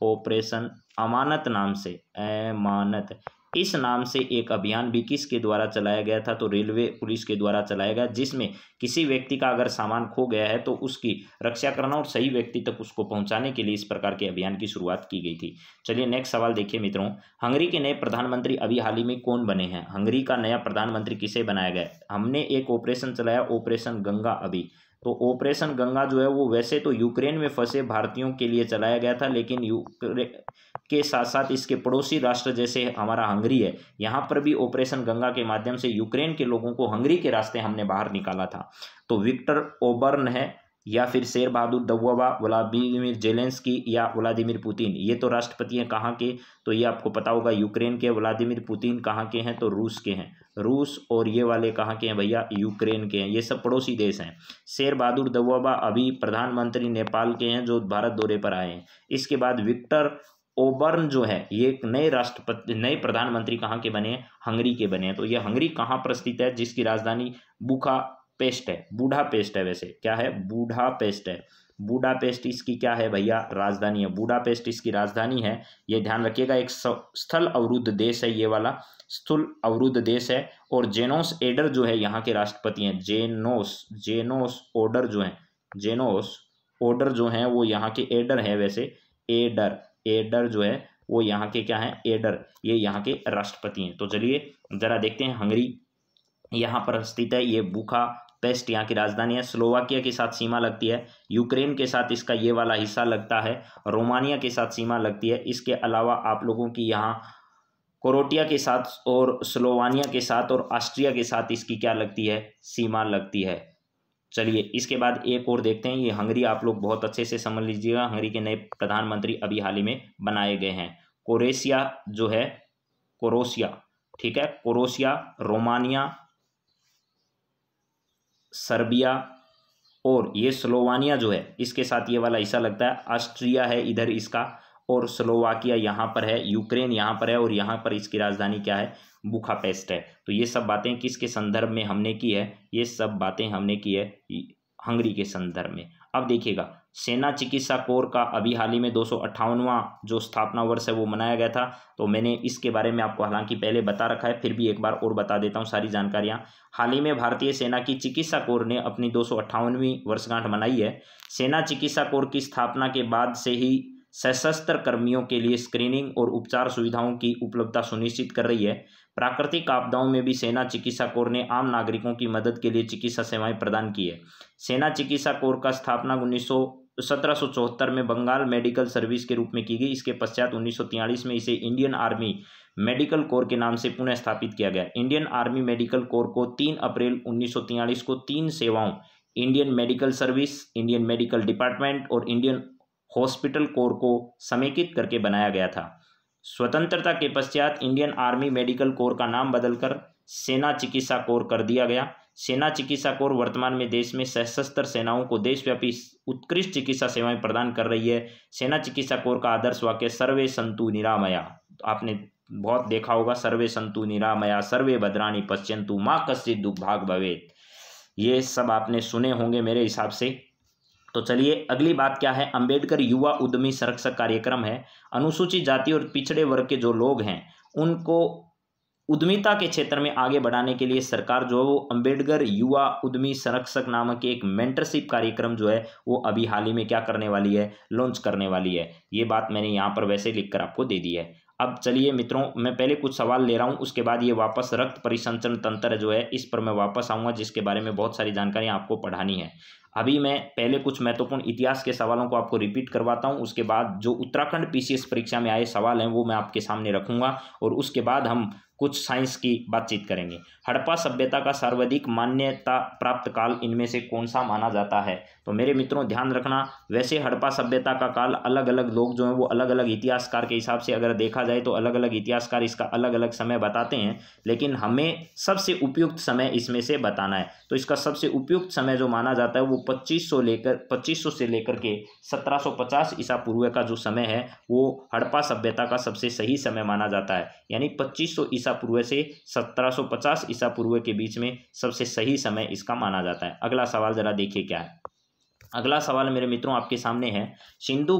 ऑपरेशन अमानत नाम से, अमानत इस नाम से एक अभियान भी किसके द्वारा चलाया गया था? तो रेलवे पुलिस के द्वारा चलाया गया, जिसमें किसी व्यक्ति का अगर सामान खो गया है तो उसकी रक्षा करना और सही व्यक्ति तक उसको पहुंचाने के लिए इस प्रकार के अभियान की शुरुआत की गई थी। चलिए नेक्स्ट सवाल देखिए मित्रों, हंगरी के नए प्रधानमंत्री अभी हाल ही में कौन बने हैं? हंगरी का नया प्रधानमंत्री किसे बनाया गया? हमने एक ऑपरेशन चलाया, ऑपरेशन गंगा। अभी तो ऑपरेशन गंगा जो है वो वैसे तो यूक्रेन में फंसे भारतीयों के लिए चलाया गया था, लेकिन यूक्रेन के साथ साथ इसके पड़ोसी राष्ट्र जैसे हमारा हंगरी है, यहाँ पर भी ऑपरेशन गंगा के माध्यम से यूक्रेन के लोगों को हंगरी के रास्ते हमने बाहर निकाला था। तो विक्टर ओबर्न है, या फिर शेर बहादुर दौअबा, व्लादिमीर जेलेंस्की या व्लादिमीर पुतिन। ये तो राष्ट्रपति हैं कहाँ के, तो ये आपको पता होगा यूक्रेन के। व्लादिमीर पुतिन कहाँ के हैं, तो रूस के हैं, रूस। और ये वाले कहाँ के हैं भैया, यूक्रेन के हैं। ये सब पड़ोसी देश हैं। शेर बहादुर दौअबा अभी प्रधानमंत्री नेपाल के हैं जो भारत दौरे पर आए हैं। इसके बाद विक्टर ओबर्न जो है ये एक नए प्रधानमंत्री कहाँ के बने हैं, हंगरी के बने हैं। तो ये हंगरी कहाँ पर स्थित है, जिसकी राजधानी बुखापेस्ट है, बूढ़ापेस्ट है, वैसे क्या है, बूढ़ापेस्ट है। बूढ़ापेस्ट इसकी क्या है भैया, राजधानी है। बूढ़ापेस्ट इसकी राजधानी है, ये ध्यान रखिएगा। एक स्थल अवरुद्ध देश है ये वाला, स्थल अवरुद्ध देश है। और जेनोस एडर जो है यहाँ के राष्ट्रपति हैं। जेनोस ओडर जो है, जेनोस ओडर जो हैं वो यहाँ के, एडर है वैसे, एडर जो है वो यहाँ के क्या हैं, एडर, ये यहाँ के राष्ट्रपति हैं। तो चलिए जरा देखते हैं, हंगरी यहाँ पर स्थित है, ये बुखापेस्ट यहाँ की राजधानी है। स्लोवाकिया के साथ सीमा लगती है, यूक्रेन के साथ इसका ये वाला हिस्सा लगता है, रोमानिया के साथ सीमा लगती है। इसके अलावा आप लोगों की यहाँ क्रोएशिया के साथ और स्लोवानिया के साथ और ऑस्ट्रिया के साथ इसकी क्या लगती है, सीमा लगती है। चलिए इसके बाद एक और देखते हैं, ये हंगरी आप लोग बहुत अच्छे से समझ लीजिएगा। हंगरी के नए प्रधानमंत्री अभी हाल ही में बनाए गए हैं। क्रोएशिया जो है, क्रोएशिया, ठीक है, क्रोएशिया, रोमानिया, सर्बिया और ये स्लोवानिया जो है इसके साथ ये वाला हिस्सा लगता है। ऑस्ट्रिया है इधर इसका, और स्लोवाकिया यहाँ पर है, यूक्रेन यहाँ पर है, और यहाँ पर इसकी राजधानी क्या है, बुखापेस्ट है। तो ये सब बातें किसके संदर्भ में हमने की है, ये सब बातें हमने की है हंगरी के संदर्भ में। अब देखिएगा, सेना चिकित्सा कोर का अभी हाल ही में 258वां जो स्थापना वर्ष है वो मनाया गया था। तो मैंने इसके बारे में आपको हालांकि पहले बता रखा है, फिर भी एक बार और बता देता हूँ सारी जानकारियाँ। हाल ही में भारतीय सेना की चिकित्सा कोर ने अपनी 258वीं वर्षगांठ मनाई है। सेना चिकित्सा कोर की स्थापना के बाद से ही सशस्त्र कर्मियों के लिए स्क्रीनिंग और उपचार सुविधाओं की उपलब्धता सुनिश्चित कर रही है। प्राकृतिक आपदाओं में भी सेना चिकित्सा कोर ने आम नागरिकों की मदद के लिए चिकित्सा सेवाएं प्रदान की है। सेना चिकित्सा कोर का स्थापना 1774 में बंगाल मेडिकल सर्विस के रूप में की गई। इसके पश्चात 1943 में इसे इंडियन आर्मी मेडिकल कोर के नाम से पुनः स्थापित किया गया। इंडियन आर्मी मेडिकल कोर को 3 अप्रैल 1943 को 3 सेवाओं, Indian medical service, Indian medical department और इंडियन हॉस्पिटल कोर को समेकित करके बनाया गया था। स्वतंत्रता के पश्चात इंडियन आर्मी मेडिकल कोर का नाम बदलकर सेना चिकित्सा कोर कर दिया गया। सेना चिकित्सा कोर वर्तमान में देश में सशस्त्र सेनाओं को देशव्यापी उत्कृष्ट चिकित्सा सेवाएं प्रदान कर रही है। सेना चिकित्सा कोर का आदर्श वाक्य सर्वे सन्तु निरामया, आपने बहुत देखा होगा, सर्वे सन्तु निरामया, सर्वे भद्राणि पश्यन्तु मा कश्चित् दुर्भाग् भवेत्। ये सब आपने सुने होंगे मेरे हिसाब से। तो चलिए अगली बात क्या है, अंबेडकर युवा उद्यमी संरक्षक कार्यक्रम है। अनुसूचित जाति और पिछड़े वर्ग के जो लोग हैं उनको उद्यमिता के क्षेत्र में आगे बढ़ाने के लिए सरकार जो है वो अंबेडकर युवा उद्यमी संरक्षक नामक एक मेंटरशिप कार्यक्रम जो है वो अभी हाल ही में क्या करने वाली है, लॉन्च करने वाली है। ये बात मैंने यहाँ पर वैसे लिखकर आपको दे दी है। अब चलिए मित्रों, मैं पहले कुछ सवाल ले रहा हूँ, उसके बाद ये वापस रक्त परिसंचरण तंत्र जो है इस पर मैं वापस आऊँगा, जिसके बारे में बहुत सारी जानकारी आपको पढ़ानी है। अभी मैं पहले कुछ महत्वपूर्ण इतिहास के सवालों को आपको रिपीट करवाता हूं, उसके बाद जो उत्तराखंड पीसीएस परीक्षा में आए सवाल हैं वो मैं आपके सामने रखूंगा, और उसके बाद हम कुछ साइंस की बातचीत करेंगे। हड़प्पा सभ्यता का सर्वाधिक मान्यता प्राप्त काल इनमें से कौन सा माना जाता है? तो मेरे मित्रों ध्यान रखना, वैसे हड़प्पा सभ्यता का काल अलग अलग लोग जो हैं वो अलग अलग इतिहासकार के हिसाब से अगर देखा जाए तो अलग अलग इतिहासकार इसका अलग अलग समय बताते हैं, लेकिन हमें सबसे उपयुक्त समय इसमें से बताना है। तो इसका सबसे उपयुक्त समय जो माना जाता है वो 2500 से लेकर के 1750 ईसा पूर्व का जो समय है वो हड़प्पा सभ्यता का सबसे सही समय माना जाता है। यानी 2500 ईसा पूर्व से 1750 ईसा पूर्व के बीच में सबसे सही समय इसका माना जाता है। अगला सवाल जरा देखिए क्या है। अगला सवाल मेरे मित्रों आपके सामने है, सिंधु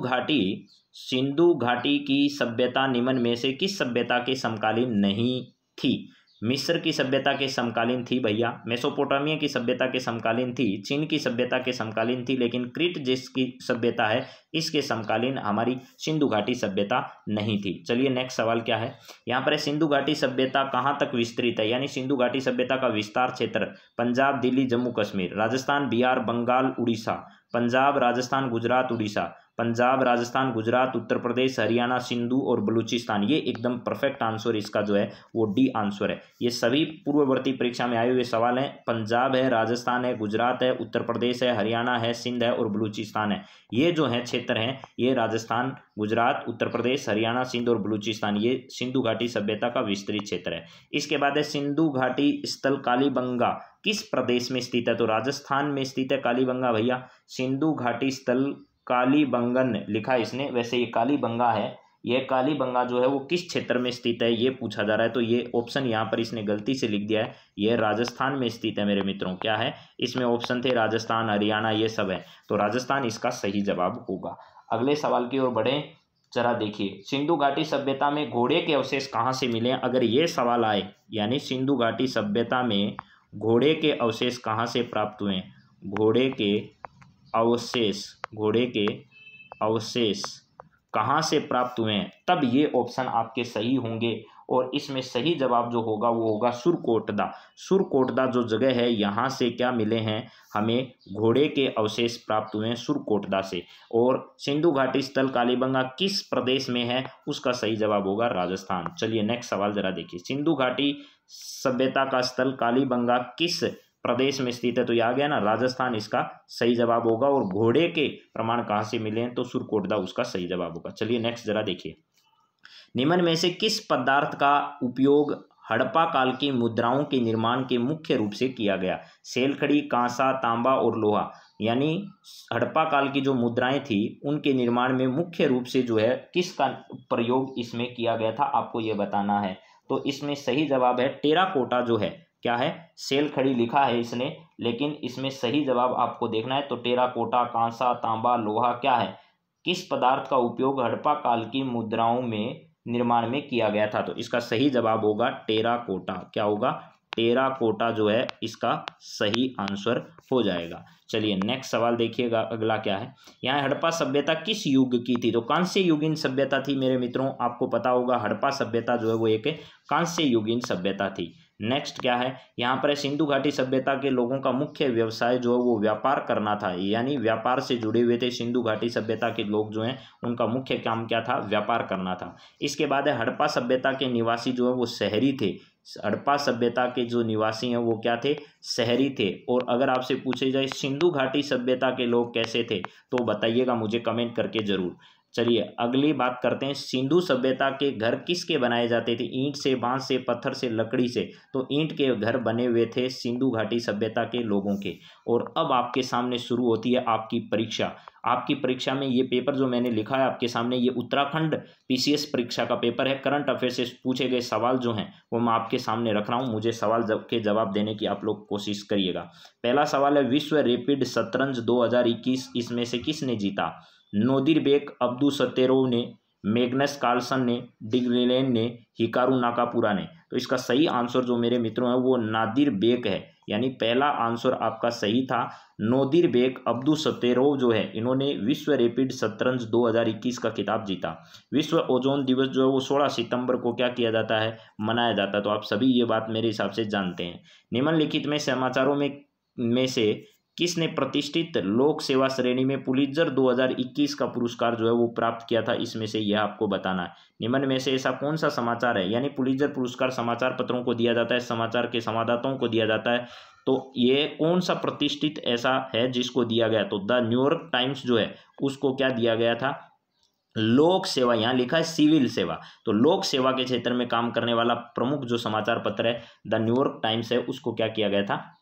घाटी की सभ्यता निम्न में से किस सभ्यता के समकालीन नहीं थी? मिस्र की सभ्यता के समकालीन थी भैया, मेसोपोटामिया की सभ्यता के समकालीन थी, चीन की सभ्यता के समकालीन थी, लेकिन क्रीट जिसकी सभ्यता है इसके समकालीन हमारी सिंधु घाटी सभ्यता नहीं थी। चलिए नेक्स्ट सवाल क्या है, यहाँ पर सिंधु घाटी सभ्यता कहाँ तक विस्तृत है? यानी सिंधु घाटी सभ्यता का विस्तार क्षेत्र पंजाब, दिल्ली, जम्मू कश्मीर, राजस्थान, बिहार, बंगाल, उड़ीसा, पंजाब, राजस्थान, गुजरात, उड़ीसा, पंजाब, राजस्थान, गुजरात, उत्तर प्रदेश, हरियाणा, सिंधु और बलूचिस्तान। ये एकदम परफेक्ट आंसर इसका जो है वो डी आंसर है। ये सभी पूर्ववर्ती परीक्षा में आए हुए सवाल हैं। पंजाब है, राजस्थान है, गुजरात है, उत्तर प्रदेश है, हरियाणा है, सिंध है और बलूचिस्तान है। ये जो है क्षेत्र हैं ये राजस्थान, गुजरात, उत्तर प्रदेश, हरियाणा, सिंध और बलूचिस्तान, ये सिंधु घाटी सभ्यता का विस्तृत क्षेत्र है। इसके बाद है सिंधु घाटी स्थल कालीबंगा किस प्रदेश में स्थित है? तो राजस्थान में स्थित है कालीबंगा भैया। सिंधु घाटी स्थल कालीबंगन लिखा है इसने, वैसे ये कालीबंगा है। ये कालीबंगा जो है वो किस क्षेत्र में स्थित है ये पूछा जा रहा है। तो ये ऑप्शन यहाँ पर इसने गलती से लिख दिया है, ये राजस्थान में स्थित है मेरे मित्रों। क्या है इसमें ऑप्शन थे राजस्थान, हरियाणा, ये सब है, तो राजस्थान इसका सही जवाब होगा। अगले सवाल की ओर बढ़े, जरा देखिए, सिंधु घाटी सभ्यता में घोड़े के अवशेष कहाँ से मिले? अगर ये सवाल आए, यानी सिंधु घाटी सभ्यता में घोड़े के अवशेष कहाँ से प्राप्त हुए? घोड़े के अवशेष कहाँ से प्राप्त हुए हैं, तब ये ऑप्शन आपके सही होंगे। और इसमें सही जवाब जो होगा वो होगा सुरकोटदा। सुरकोटदा जो जगह है यहाँ से क्या मिले हैं, हमें घोड़े के अवशेष प्राप्त हुए हैं सुरकोटदा से। और सिंधु घाटी स्थल कालीबंगा किस प्रदेश में है? उसका सही जवाब होगा राजस्थान। चलिए नेक्स्ट सवाल जरा देखिए, सिंधु घाटी सभ्यता का स्थल कालीबंगा किस प्रदेश में स्थित है? तो ये आ गया ना, राजस्थान इसका सही जवाब होगा। और घोड़े के प्रमाण कहाँ से मिले हैं? तो सुरकोटदा उसका सही जवाब होगा। चलिए नेक्स्ट जरा देखिए, निम्न में से किस पदार्थ का उपयोग हड़प्पा काल की मुद्राओं के निर्माण के मुख्य रूप से किया गया? सेलखड़ी, कांसा, तांबा और लोहा। यानी हड़प्पा काल की जो मुद्राएं थी उनके निर्माण में मुख्य रूप से जो है किसका प्रयोग इसमें किया गया था, आपको ये बताना है। तो इसमें सही जवाब है टेराकोटा जो है। क्या है? सेलखड़ी लिखा है इसने, लेकिन इसमें सही जवाब आपको देखना है। तो टेराकोटा, कांसा, तांबा, लोहा क्या है, किस पदार्थ का उपयोग हड़प्पा काल की मुद्राओं में निर्माण में किया गया था? तो इसका सही जवाब होगा टेराकोटा। क्या होगा? टेराकोटा जो है इसका सही आंसर हो जाएगा। चलिए नेक्स्ट सवाल देखिएगा, अगला क्या है, यहाँ हड़प्पा सभ्यता किस युग की थी? तो कांस्य युगीन सभ्यता थी मेरे मित्रों। आपको पता होगा हड़प्पा सभ्यता जो है वो एक कांस्य युगीन सभ्यता थी। नेक्स्ट क्या है, यहाँ पर सिंधु घाटी सभ्यता के लोगों का मुख्य व्यवसाय जो है वो व्यापार करना था, यानी व्यापार से जुड़े हुए थे। सिंधु घाटी सभ्यता के लोग जो हैं उनका मुख्य काम क्या था? व्यापार करना था। इसके बाद है हड़प्पा सभ्यता के निवासी जो है वो शहरी थे। हड़प्पा सभ्यता के जो निवासी हैं वो क्या थे? शहरी थे। और अगर आपसे पूछे जाए सिंधु घाटी सभ्यता के लोग कैसे थे, तो बताइएगा मुझे कमेंट करके जरूर। चलिए अगली बात करते हैं, सिंधु सभ्यता के घर किसके बनाए जाते थे? ईंट से, बांस से, पत्थर से, लकड़ी से। तो ईंट के घर बने हुए थे सिंधु घाटी सभ्यता के लोगों के। और अब आपके सामने शुरू होती है आपकी परीक्षा। आपकी परीक्षा में ये पेपर जो मैंने लिखा है आपके सामने, ये उत्तराखंड पीसीएस परीक्षा का पेपर है। करंट अफेयर से पूछे गए सवाल जो हैं वो मैं आपके सामने रख रहा हूँ। मुझे सवाल के जवाब देने की आप लोग कोशिश करिएगा। पहला सवाल है, विश्व रैपिड शतरंज 2021 इसमें से किसने जीता? नोदिरबेक अब्दुसत्तेरोव ने, मैग्नस कार्लसन ने, डिग्लेन ने, हिकारू नाकापुरा ने। तो इसका सही आंसर जो मेरे मित्रों है वो नादिरबेक है, यानी पहला आंसर आपका सही था। नोदिरबेक अब्दुसत्तेरोव जो है इन्होंने विश्व रैपिड शतरंज 2021 का खिताब जीता। विश्व ओजोन दिवस जो है वो 16 सितंबर को क्या किया जाता है? मनाया जाता है। तो आप सभी ये बात मेरे हिसाब से जानते हैं। निम्नलिखित में समाचारों में से किसने प्रतिष्ठित लोक सेवा श्रेणी में पुलित्जर 2021 का पुरस्कार जो है वो प्राप्त किया था? इसमें से यह आपको बताना है। निम्न में से ऐसा कौन सा समाचार है, यानी पुलित्जर पुरस्कार समाचार पत्रों को दिया जाता है, समाचार के संवाददाताओं को दिया जाता है, तो ये कौन सा प्रतिष्ठित ऐसा है जिसको दिया गया? तो द न्यूयॉर्क टाइम्स जो है उसको क्या दिया गया था? लोक सेवा, यहाँ लिखा है सिविल सेवा, तो लोक सेवा के क्षेत्र में काम करने वाला प्रमुख जो समाचार पत्र है द न्यूयॉर्क टाइम्स है, उसको क्या किया गया था?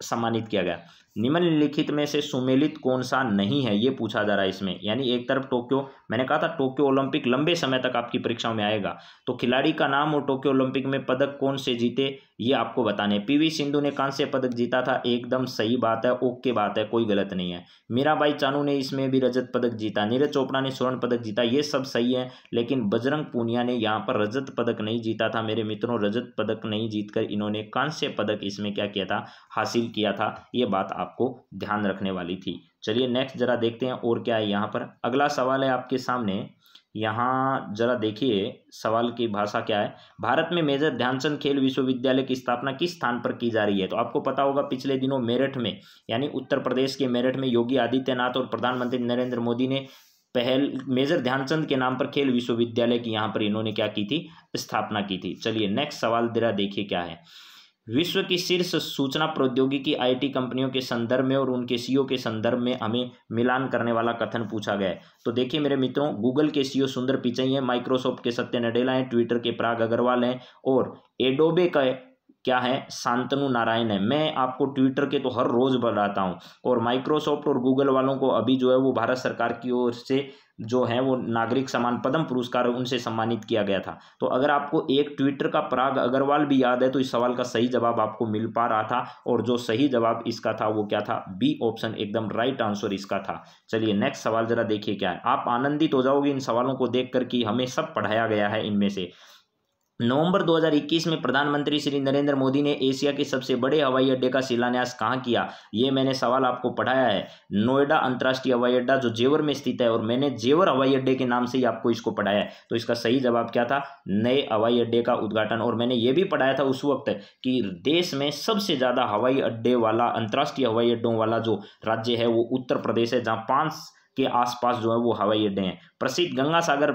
सम्मानित किया गया। निम्नलिखित में से सुमेलित कौन सा नहीं है, ये पूछा जा रहा है इसमें। यानी एक तरफ टोक्यो, मैंने कहा था टोक्यो ओलंपिक लंबे समय तक आपकी परीक्षाओं में आएगा, तो खिलाड़ी का नाम और टोक्यो ओलंपिक में पदक कौन से जीते ये आपको बताने। पीवी सिंधु ने कांस्य पदक जीता था, एकदम सही बात है, ओके बात है, कोई गलत नहीं है। मीराबाई चानू ने इसमें भी रजत पदक जीता। नीरज चोपड़ा ने स्वर्ण पदक जीता, ये सब सही है, लेकिन बजरंग पूनिया ने यहाँ पर रजत पदक नहीं जीता था मेरे मित्रों। रजत पदक नहीं जीतकर इन्होंने कांस्य पदक इसमें क्या किया था? हासिल किया था। ये बात आपको ध्यान रखने वाली थी। चलिए नेक्स्ट जरा देखते हैं और क्या है यहाँ पर। अगला सवाल है आपके सामने, यहाँ जरा देखिए सवाल की भाषा क्या है। भारत में मेजर ध्यानचंद खेल विश्वविद्यालय की स्थापना किस स्थान पर की जा रही है? तो आपको पता होगा पिछले दिनों मेरठ में, यानी उत्तर प्रदेश के मेरठ में योगी आदित्यनाथ और प्रधानमंत्री नरेंद्र मोदी ने पहल मेजर ध्यानचंद के नाम पर खेल विश्वविद्यालय की यहाँ पर इन्होंने क्या की थी, स्थापना की थी। चलिए नेक्स्ट सवाल जरा देखिए क्या है। विश्व की शीर्ष सूचना प्रौद्योगिकी आईटी कंपनियों के संदर्भ में और उनके सीईओ के संदर्भ में हमें मिलान करने वाला कथन पूछा गया है। तो देखिए मेरे मित्रों, गूगल के सीईओ सुंदर पिचई हैं, माइक्रोसॉफ्ट के सत्य नडेला हैं, ट्विटर के पराग अग्रवाल हैं और एडोबे का क्या है, शांतनु नारायण है। मैं आपको ट्विटर के तो हर रोज बताता हूं, और माइक्रोसॉफ्ट और गूगल वालों को अभी जो है वो भारत सरकार की ओर से जो है वो नागरिक सम्मान पद्म पुरस्कार उनसे सम्मानित किया गया था। तो अगर आपको एक ट्विटर का पराग अग्रवाल भी याद है तो इस सवाल का सही जवाब आपको मिल पा रहा था, और जो सही जवाब इसका था वो क्या था, बी ऑप्शन एकदम राइट आंसर इसका था। चलिए नेक्स्ट सवाल जरा देखिए क्या है। आप आनंदित हो जाओगे इन सवालों को देखकर कि हमें सब पढ़ाया गया है इनमें से। नवंबर 2021 में प्रधानमंत्री श्री नरेंद्र मोदी ने एशिया के सबसे बड़े हवाई अड्डे का शिलान्यास कहाँ किया? ये मैंने सवाल आपको पढ़ाया है। नोएडा अंतर्राष्ट्रीय हवाई अड्डा जो जेवर में स्थित है, और मैंने जेवर हवाई अड्डे के नाम से ही आपको इसको पढ़ाया है। तो इसका सही जवाब क्या था, नए हवाई अड्डे का उद्घाटन। और मैंने ये भी पढ़ाया था उस वक्त कि देश में सबसे ज़्यादा हवाई अड्डे वाला, अंतर्राष्ट्रीय हवाई अड्डों वाला जो राज्य है वो उत्तर प्रदेश है, जहाँ 5 के आसपास जो है वो हवाई अड्डे हैं। प्रसिद्ध गंगा सागर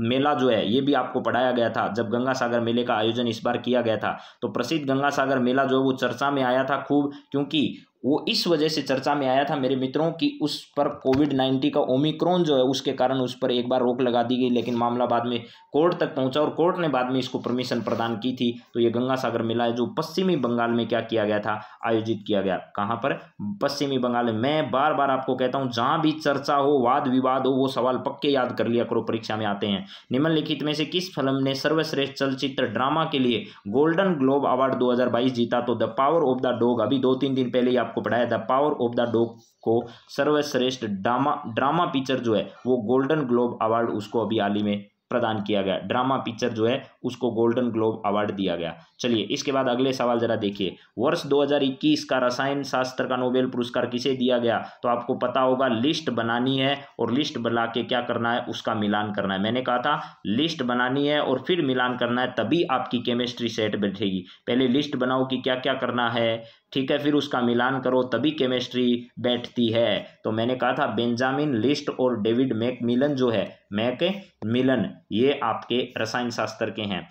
मेला जो है ये भी आपको पढ़ाया गया था, जब गंगा सागर मेले का आयोजन इस बार किया गया था। तो प्रसिद्ध गंगा सागर मेला जो है वो चर्चा में आया था खूब, क्योंकि वो इस वजह से चर्चा में आया था मेरे मित्रों कि उस पर कोविड-19 का ओमिक्रॉन जो है उसके कारण उस पर एक बार रोक लगा दी गई, लेकिन मामला बाद में कोर्ट तक पहुंचा और कोर्ट ने बाद में इसको परमिशन प्रदान की थी। तो ये गंगा सागर मेला है जो पश्चिमी बंगाल में क्या किया गया था, आयोजित किया गया। कहाँ पर? पश्चिमी बंगाल में। मैं बार बार आपको कहता हूँ जहाँ भी चर्चा हो, वाद विवाद हो, वो सवाल पक्के याद कर लिया करो, परीक्षा में आते हैं। निम्नलिखित में से किस फिल्म ने सर्वश्रेष्ठ चलचित्र ड्रामा के लिए गोल्डन ग्लोब अवार्ड 2022 जीता? तो the power of the dog, अभी 2-3 दिन पहले ही आपको पढ़ाया, the power of the dog को सर्वश्रेष्ठ ड्रामा पिक्चर जो है वो गोल्डन ग्लोब अवार्ड उसको अभी हाल ही में प्रदान किया गया। ड्रामा पिक्चर जो है उसको गोल्डन ग्लोब अवार्ड दिया गया। चलिए इसके बाद अगले सवाल जरा देखिए। वर्ष 2021 का रसायन शास्त्र का नोबेल पुरस्कार किसे दिया गया? तो आपको पता होगा, लिस्ट बनानी है और लिस्ट बना के क्या करना है, उसका मिलान करना है। मैंने कहा था लिस्ट बनानी है और फिर मिलान करना है, तभी आपकी केमिस्ट्री सेट बैठेगी। पहले लिस्ट बनाओ कि क्या क्या करना है, ठीक है, फिर उसका मिलान करो, तभी केमिस्ट्री बैठती है। तो मैंने कहा था बेंजामिन लिस्ट और डेविड मैकमिलन जो है, मैकमिलन, ये आपके रसायन शास्त्र के हैं।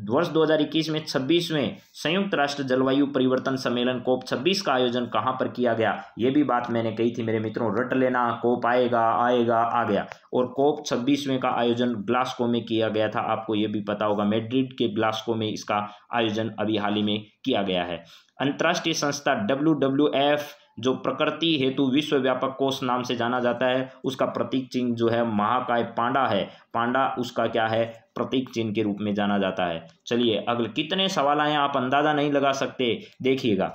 वर्ष 2021 में 26वें संयुक्त राष्ट्र जलवायु परिवर्तन सम्मेलन COP 26 का आयोजन कहाँ पर किया गया? ये भी बात मैंने कही थी मेरे मित्रों, रट लेना, COP आएगा आ गया। और COP 26वें का आयोजन ग्लासगो में किया गया था, आपको ये भी पता होगा, मैड्रिड के ग्लासगो में इसका आयोजन अभी हाल ही में किया गया है। अंतर्राष्ट्रीय संस्था WWF जो प्रकृति हेतु विश्व व्यापक कोष नाम से जाना जाता है, उसका प्रतीक चिन्ह जो है महाकाय पांडा है। पांडा उसका क्या है, प्रतीक चिन्ह के रूप में जाना जाता है। चलिए अगले कितने सवाल आए आप अंदाजा नहीं लगा सकते, देखिएगा।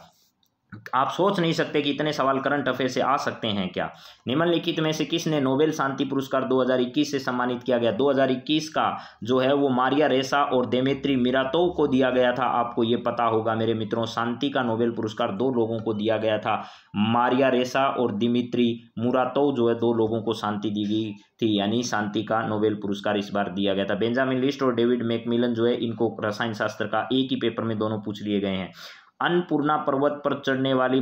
आप सोच नहीं सकते कि इतने सवाल करंट अफेयर से आ सकते हैं क्या। निम्नलिखित में से किसने नोबेल शांति पुरस्कार 2021 से सम्मानित किया गया? 2021 का जो है वो मारिया रेसा और देमेत्री मिरातोव को दिया गया था। आपको ये पता होगा मेरे मित्रों, शांति का नोबेल पुरस्कार 2 लोगों को दिया गया था, मारिया रेसा और दिमित्री मुरातोव जो है 2 लोगों को शांति दी गई थी, यानी शांति का नोबेल पुरस्कार इस बार दिया गया था। बेंजामिन लिस्ट और डेविड मैकमिलन जो है इनको रसायन शास्त्र का एक ही पेपर में दोनों पूछ लिए गए हैं। अन्नपूर्णा पर्वत पर चढ़ने वाली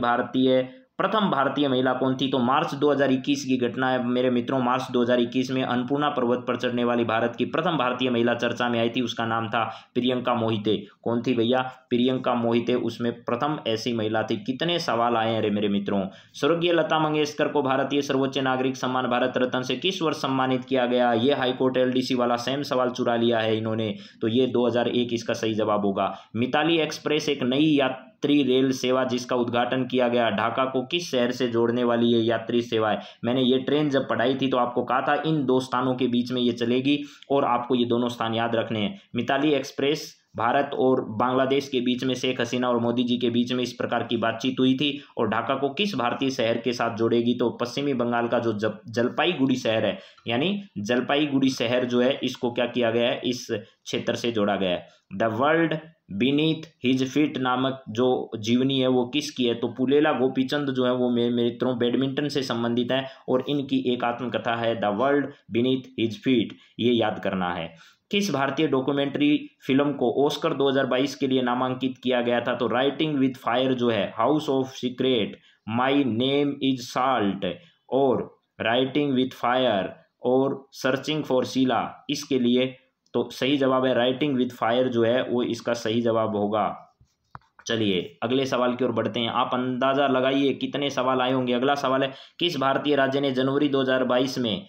प्रथम भारतीय महिला कौन थी? तो मार्च 2021 की घटना है मेरे मित्रों। मार्च 2021 में अन्नपूर्णा पर्वत पर चढ़ने वाली भारत की प्रथम भारतीय महिला चर्चा में आई थी, उसका नाम था प्रियंका मोहिते। कौन थी भैया? प्रियंका मोहिते उसमें प्रथम ऐसी महिला थी। कितने सवाल आए हैं मेरे मित्रों। स्वर्गीय लता मंगेशकर को भारतीय सर्वोच्च नागरिक सम्मान भारत रत्न से किस वर्ष सम्मानित किया गया? ये हाईकोर्ट LDC वाला सेम सवाल चुरा लिया है इन्होंने, तो ये 2001 इसका सही जवाब होगा। मिताली एक्सप्रेस एक नई यात्री रेल सेवा जिसका उद्घाटन किया गया, ढाका को किस शहर से जोड़ने वाली ये यात्री सेवा है? मैंने ये ट्रेन जब पढ़ाई थी तो आपको कहा था इन 2 स्थानों के बीच में ये चलेगी और आपको ये दोनों स्थान याद रखने हैं। मिताली एक्सप्रेस भारत और बांग्लादेश के बीच में शेख हसीना और मोदी जी के बीच में इस प्रकार की बातचीत हुई थी। और ढाका को किस भारतीय शहर के साथ जोड़ेगी? तो पश्चिमी बंगाल का जो जलपाईगुड़ी शहर है, यानी जलपाईगुड़ी शहर जो है इसको क्या किया गया है, इस क्षेत्र से जोड़ा गया है। The world beneath his feet नामक जो जीवनी है वो किसकी है, तो पुलेला गोपीचंद जो है वो मेरे मित्रों बैडमिंटन से संबंधित है और इनकी एक आत्मकथा है the world beneath his feet, ये याद करना है। किस भारतीय डॉक्यूमेंट्री फिल्म को ऑस्कर 2022 के लिए नामांकित किया गया था, तो राइटिंग विद फायर जो है, house of secret, my name is salt और राइटिंग विद फायर और सर्चिंग फॉर शीला, इसके लिए तो सही जवाब है राइटिंग विद फायर जो है वो इसका सही जवाब होगा। चलिए अगले सवाल की ओर बढ़ते हैं। आप अंदाजा लगाइए कितने सवाल आए होंगे। अगला सवाल है, किस भारतीय राज्य ने जनवरी 2022 में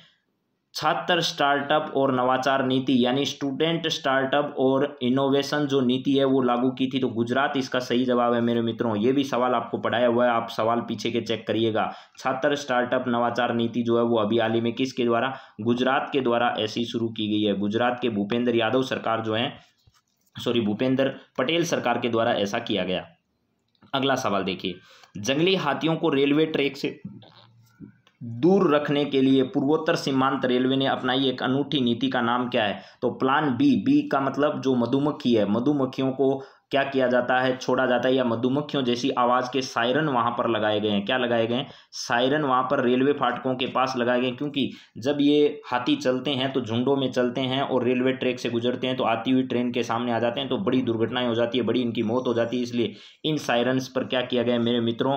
छात्र स्टार्टअप और नवाचार नीति यानी स्टूडेंट स्टार्टअप और इनोवेशन जो नीति है वो लागू की थी, तो गुजरात इसका सही जवाब है मेरे मित्रों। ये भी सवाल आपको पढ़ाया हुआ है, आप सवाल पीछे के चेक करिएगा। छात्र स्टार्टअप नवाचार नीति जो है वो अभी हाल ही में किसके द्वारा, गुजरात के द्वारा ऐसी शुरू की गई है। गुजरात के भूपेंद्र यादव सरकार जो है, भूपेंद्र पटेल सरकार के द्वारा ऐसा किया गया। अगला सवाल देखिए, जंगली हाथियों को रेलवे ट्रैक से दूर रखने के लिए पूर्वोत्तर सीमांत रेलवे ने अपनाई एक अनूठी नीति का नाम क्या है, तो प्लान बी। बी का मतलब जो मधुमक्खी है, मधुमक्खियों को क्या किया जाता है, छोड़ा जाता है, या मधुमक्खियों जैसी आवाज़ के सायरन वहाँ पर लगाए गए हैं। क्या लगाए गए हैं, सायरन वहाँ पर रेलवे फाटकों के पास लगाए गए, क्योंकि जब ये हाथी चलते हैं तो झुंडों में चलते हैं और रेलवे ट्रैक से गुजरते हैं तो आती हुई ट्रेन के सामने आ जाते हैं, तो बड़ी दुर्घटनाएं हो जाती है, बड़ी इनकी मौत हो जाती है। इसलिए इन सायरन्स पर क्या किया गया मेरे मित्रों,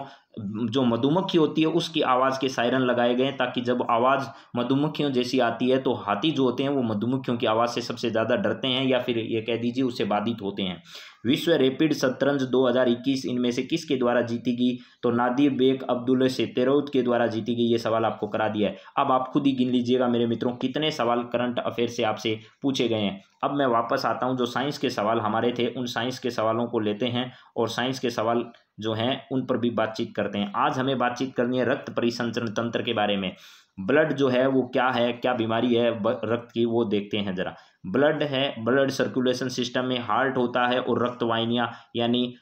जो मधुमक्खी होती है उसकी आवाज़ के सायरन लगाए गए, ताकि जब आवाज़ मधुमक्खियों जैसी आती है तो हाथी जो होते हैं वो मधुमक्खियों की आवाज़ से सबसे ज़्यादा डरते हैं, या फिर ये कह दीजिए उससे बाधित होते हैं। विश्व रैपिड शतरंज 2021 इनमें से किसके द्वारा जीती गई, तो नादिर बेग अब्दुल सेतेरौत के द्वारा जीती गई। ये सवाल आपको करा दिया है। अब आप खुद ही गिन लीजिएगा मेरे मित्रों कितने सवाल करंट अफेयर से आपसे पूछे गए हैं। अब मैं वापस आता हूं, जो साइंस के सवाल हमारे थे उन साइंस के सवालों को लेते हैं और साइंस के सवाल जो हैं उन पर भी बातचीत करते हैं। आज हमें बातचीत करनी है रक्त परिसंचरण तंत्र के बारे में। ब्लड जो है वो क्या है, क्या बीमारी है रक्त की, वो देखते हैं जरा। ब्लड है, ब्लड सर्कुलेशन सिस्टम में हार्ट होता है और रक्त वाहिनियाँ यानी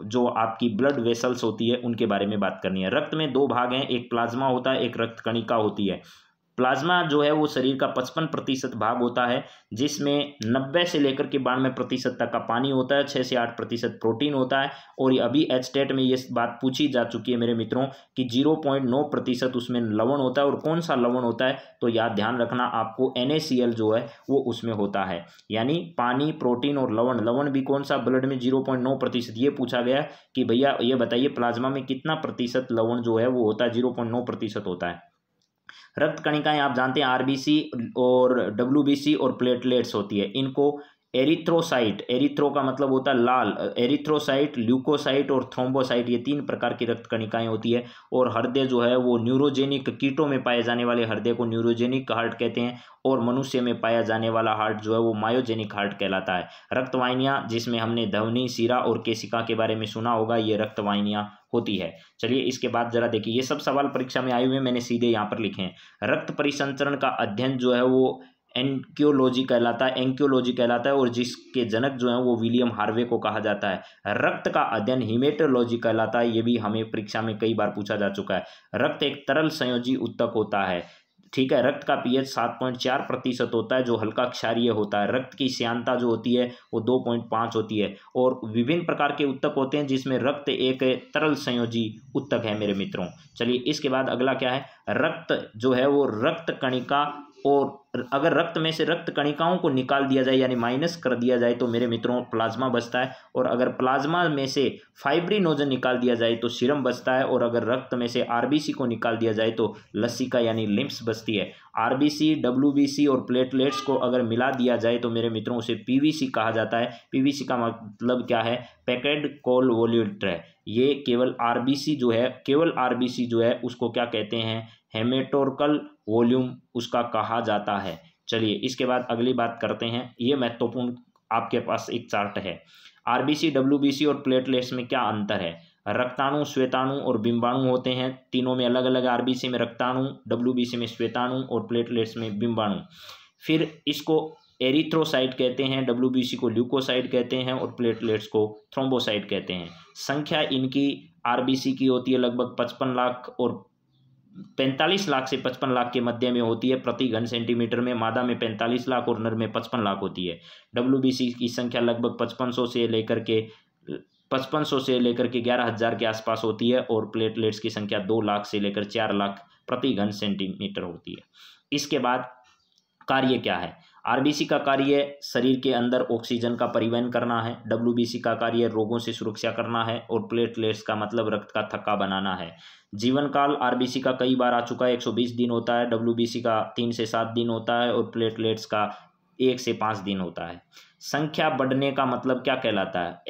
जो आपकी ब्लड वेसल्स होती है उनके बारे में बात करनी है। रक्त में दो भाग हैं, एक प्लाज्मा होता है, एक रक्त कणिका होती है। प्लाज्मा जो है वो शरीर का 55% भाग होता है, जिसमें 90 से लेकर के 92% तक का पानी होता है, 6 से 8% प्रोटीन होता है। और अभी एचटेट में ये बात पूछी जा चुकी है मेरे मित्रों कि 0.9% उसमें लवण होता है। और कौन सा लवण होता है, तो याद ध्यान रखना आपको NaCl जो है वो उसमें होता है, यानी पानी, प्रोटीन और लवण। लवण भी कौन सा, ब्लड में 0.9%। ये पूछा गया कि भैया ये बताइए प्लाज्मा में कितना प्रतिशत लवण जो है वो होता है, 0.9% होता है। रक्त कणिकाएं आप जानते हैं RBC और WBC और प्लेटलेट्स होती है। इनको एरिथ्रोसाइट, एरिथ्रो का मतलब होता है लाल, एरिथ्रोसाइट, ल्यूकोसाइट और थ्रोम्बोसाइट, ये 3 प्रकार की रक्त कणिकाएं होती है। और हृदय जो है वो न्यूरोजेनिक, कीटों में पाए जाने वाले हृदय को न्यूरोजेनिक हार्ट कहते हैं, और मनुष्य में पाया जाने वाला हार्ट जो है वो मायोजेनिक हार्ट कहलाता है। रक्तवाहिनियाँ, जिसमें हमने ध्वनि, शिरा और केशिका के बारे में सुना होगा, ये रक्तवाहिनियाँ होती है। चलिए इसके बाद जरा देखिए, ये सब सवाल परीक्षा में आए हुए मैंने सीधे यहाँ पर लिखे हैं। रक्त परिसंचरण का अध्ययन जो है वो एंकियोलॉजी कहलाता है, एंकियोलॉजी कहलाता है, और जिसके जनक जो है वो विलियम हार्वे को कहा जाता है। रक्त का अध्ययन हीमेटोलॉजी कहलाता है, ये भी हमें परीक्षा में कई बार पूछा जा चुका है। रक्त एक तरल संयोजी ऊतक होता है, ठीक है। रक्त का pH 7.4% होता है, जो हल्का क्षारीय होता है। रक्त की श्यानता जो होती है वो 2.5 होती है। और विभिन्न प्रकार के ऊतक होते हैं, जिसमें रक्त एक तरल संयोजी ऊतक है मेरे मित्रों। चलिए इसके बाद अगला क्या है, रक्त जो है वो रक्त कणिका, और अगर रक्त में से रक्त कणिकाओं को निकाल दिया जाए यानी माइनस कर दिया जाए तो मेरे मित्रों प्लाज्मा बचता है। और अगर प्लाज्मा में से फाइब्रिनोजन निकाल दिया जाए तो सीरम बचता है। और अगर रक्त में से RBC को निकाल दिया जाए तो लसिका यानी लिम्फ्स बचती है। RBC, WBC और प्लेटलेट्स को अगर मिला दिया जाए तो मेरे मित्रों उसे PVC कहा जाता है। PVC का मतलब क्या है, पैक्ड कोलवोल्यूट है। ये केवल RBC जो है, केवल RBC जो है उसको क्या कहते हैं, हेमेटोर्कल वॉल्यूम उसका कहा जाता है। चलिए इसके बाद अगली बात करते हैं, ये महत्वपूर्ण आपके पास एक चार्ट है। RBC, WBC और प्लेटलेट्स में क्या अंतर है। रक्ताणु, श्वेताणु और बिंबाणु होते हैं, तीनों में अलग अलग। RBC में रक्ताणु, WBC में श्वेताणु और प्लेटलेट्स में बिंबाणु। फिर इसको एरिथ्रोसाइट कहते हैं, WBC को ल्यूकोसाइट कहते हैं और प्लेटलेट्स को थ्रोम्बोसाइट कहते हैं। संख्या इनकी RBC की होती है लगभग 55 लाख और 45 लाख से 55 लाख के मध्य में होती है प्रति घन सेंटीमीटर में। मादा में 45 लाख और नर में 55 लाख होती है। WBC की संख्या लगभग 5500 से लेकर के 11,000 के आसपास होती है और प्लेटलेट्स की संख्या 2 लाख से लेकर 4 लाख प्रति घन सेंटीमीटर होती है। इसके बाद कार्य क्या है? आरबीसी का कार्य शरीर के अंदर ऑक्सीजन का परिवहन करना है। WBC का कार्य रोगों से सुरक्षा करना है और प्लेटलेट्स का मतलब रक्त का थक्का बनाना है। जीवन काल आरबीसी का कई बार आ चुका है, 120 दिन होता है। WBC का 3 से 7 दिन होता है और प्लेटलेट्स का 1 से 5 दिन होता है। संख्या बढ़ने का मतलब क्या कहलाता है?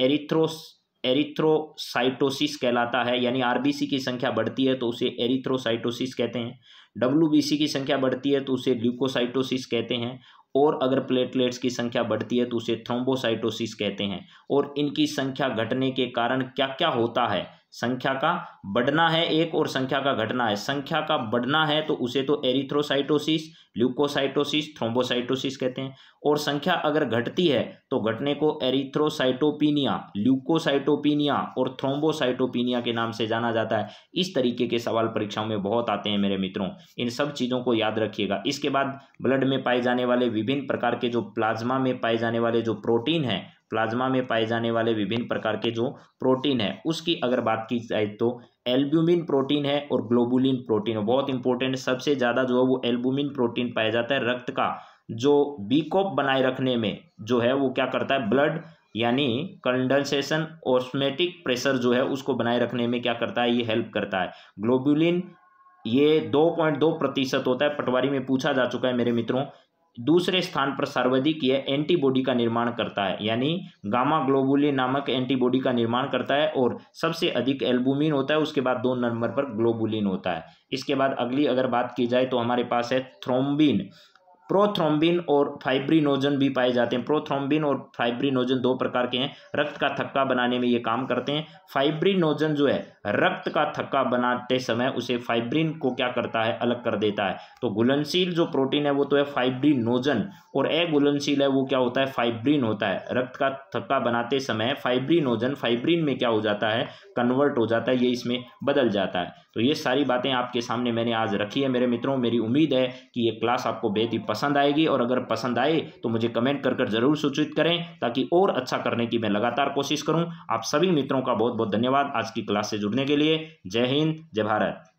एरिथ्रोसाइटोसिस कहलाता है, यानी आरबीसी की संख्या बढ़ती है तो उसे एरिथ्रोसाइटोसिस कहते हैं। WBC की संख्या बढ़ती है तो उसे ल्यूकोसाइटोसिस कहते हैं और अगर प्लेटलेट्स की संख्या बढ़ती है तो उसे थ्रोम्बोसाइटोसिस कहते हैं। और इनकी संख्या घटने के कारण क्या क्या होता है? संख्या का बढ़ना है एक और संख्या का घटना है। संख्या का बढ़ना है तो उसे तो एरिथ्रोसाइटोसिस, ल्यूकोसाइटोसिस, थ्रोम्बोसाइटोसिस कहते हैं। और संख्या अगर घटती है तो घटने को एरिथ्रोसाइटोपिनिया, ल्यूकोसाइटोपिनिया और थ्रोम्बोसाइटोपिनिया के नाम से जाना जाता है। इस तरीके के सवाल परीक्षाओं में बहुत आते हैं मेरे मित्रों, इन सब चीज़ों को याद रखिएगा। इसके बाद ब्लड में पाए जाने वाले विभिन्न प्रकार के जो प्लाज्मा में पाए जाने वाले जो प्रोटीन है, प्लाज्मा में पाए जाने वाले विभिन्न प्रकार के जो प्रोटीन है उसकी अगर बात की जाए तो एल्ब्यूमिन प्रोटीन है और ग्लोबुलिन प्रोटीन है। बहुत इंपॉर्टेंट, सबसे ज़्यादा जो है वो एल्ब्यूमिन प्रोटीन पाया जाता है। रक्त का जो बीकोप बनाए रखने में जो है वो क्या करता है? ब्लड यानी कंडेंसेशन, ऑस्मेटिक प्रेशर जो है उसको बनाए रखने में क्या करता है? ये हेल्प करता है। ग्लोबुलिन ये 2.2% होता है, पटवारी में पूछा जा चुका है मेरे मित्रों। दूसरे स्थान पर सर्वाधिक यह एंटीबॉडी का निर्माण करता है, यानी गामा ग्लोबुलिन नामक एंटीबॉडी का निर्माण करता है और सबसे अधिक एल्बुमिन होता है, उसके बाद 2 नंबर पर ग्लोबुलिन होता है। इसके बाद अगली अगर बात की जाए तो हमारे पास है थ्रोम्बिन। प्रोथ्रोम्बिन और फाइब्रिनोजन भी पाए जाते हैं। प्रोथ्रोम्बिन और फाइब्रिनोजन 2 प्रकार के हैं, रक्त का थक्का बनाने में ये काम करते हैं। फाइब्रिनोजन जो है रक्त का थक्का बनाते समय उसे फाइब्रिन को क्या करता है? अलग कर देता है। तो घुलनशील जो प्रोटीन है वो तो है फाइब्रिनोजन और अघुलनशील है वो क्या होता है? फाइब्रिन होता है। रक्त का थक्का बनाते समय फाइब्रिनोजन फाइब्रिन में क्या हो जाता है? कन्वर्ट हो जाता है, ये इसमें बदल जाता है। तो ये सारी बातें आपके सामने मैंने आज रखी है मेरे मित्रों। मेरी उम्मीद है कि ये क्लास आपको बेहद ही पसंद आएगी और अगर पसंद आए तो मुझे कमेंट कर जरूर सूचित करें ताकि और अच्छा करने की मैं लगातार कोशिश करूं। आप सभी मित्रों का बहुत बहुत धन्यवाद आज की क्लास से जुड़ने के लिए। जय हिंद, जय भारत।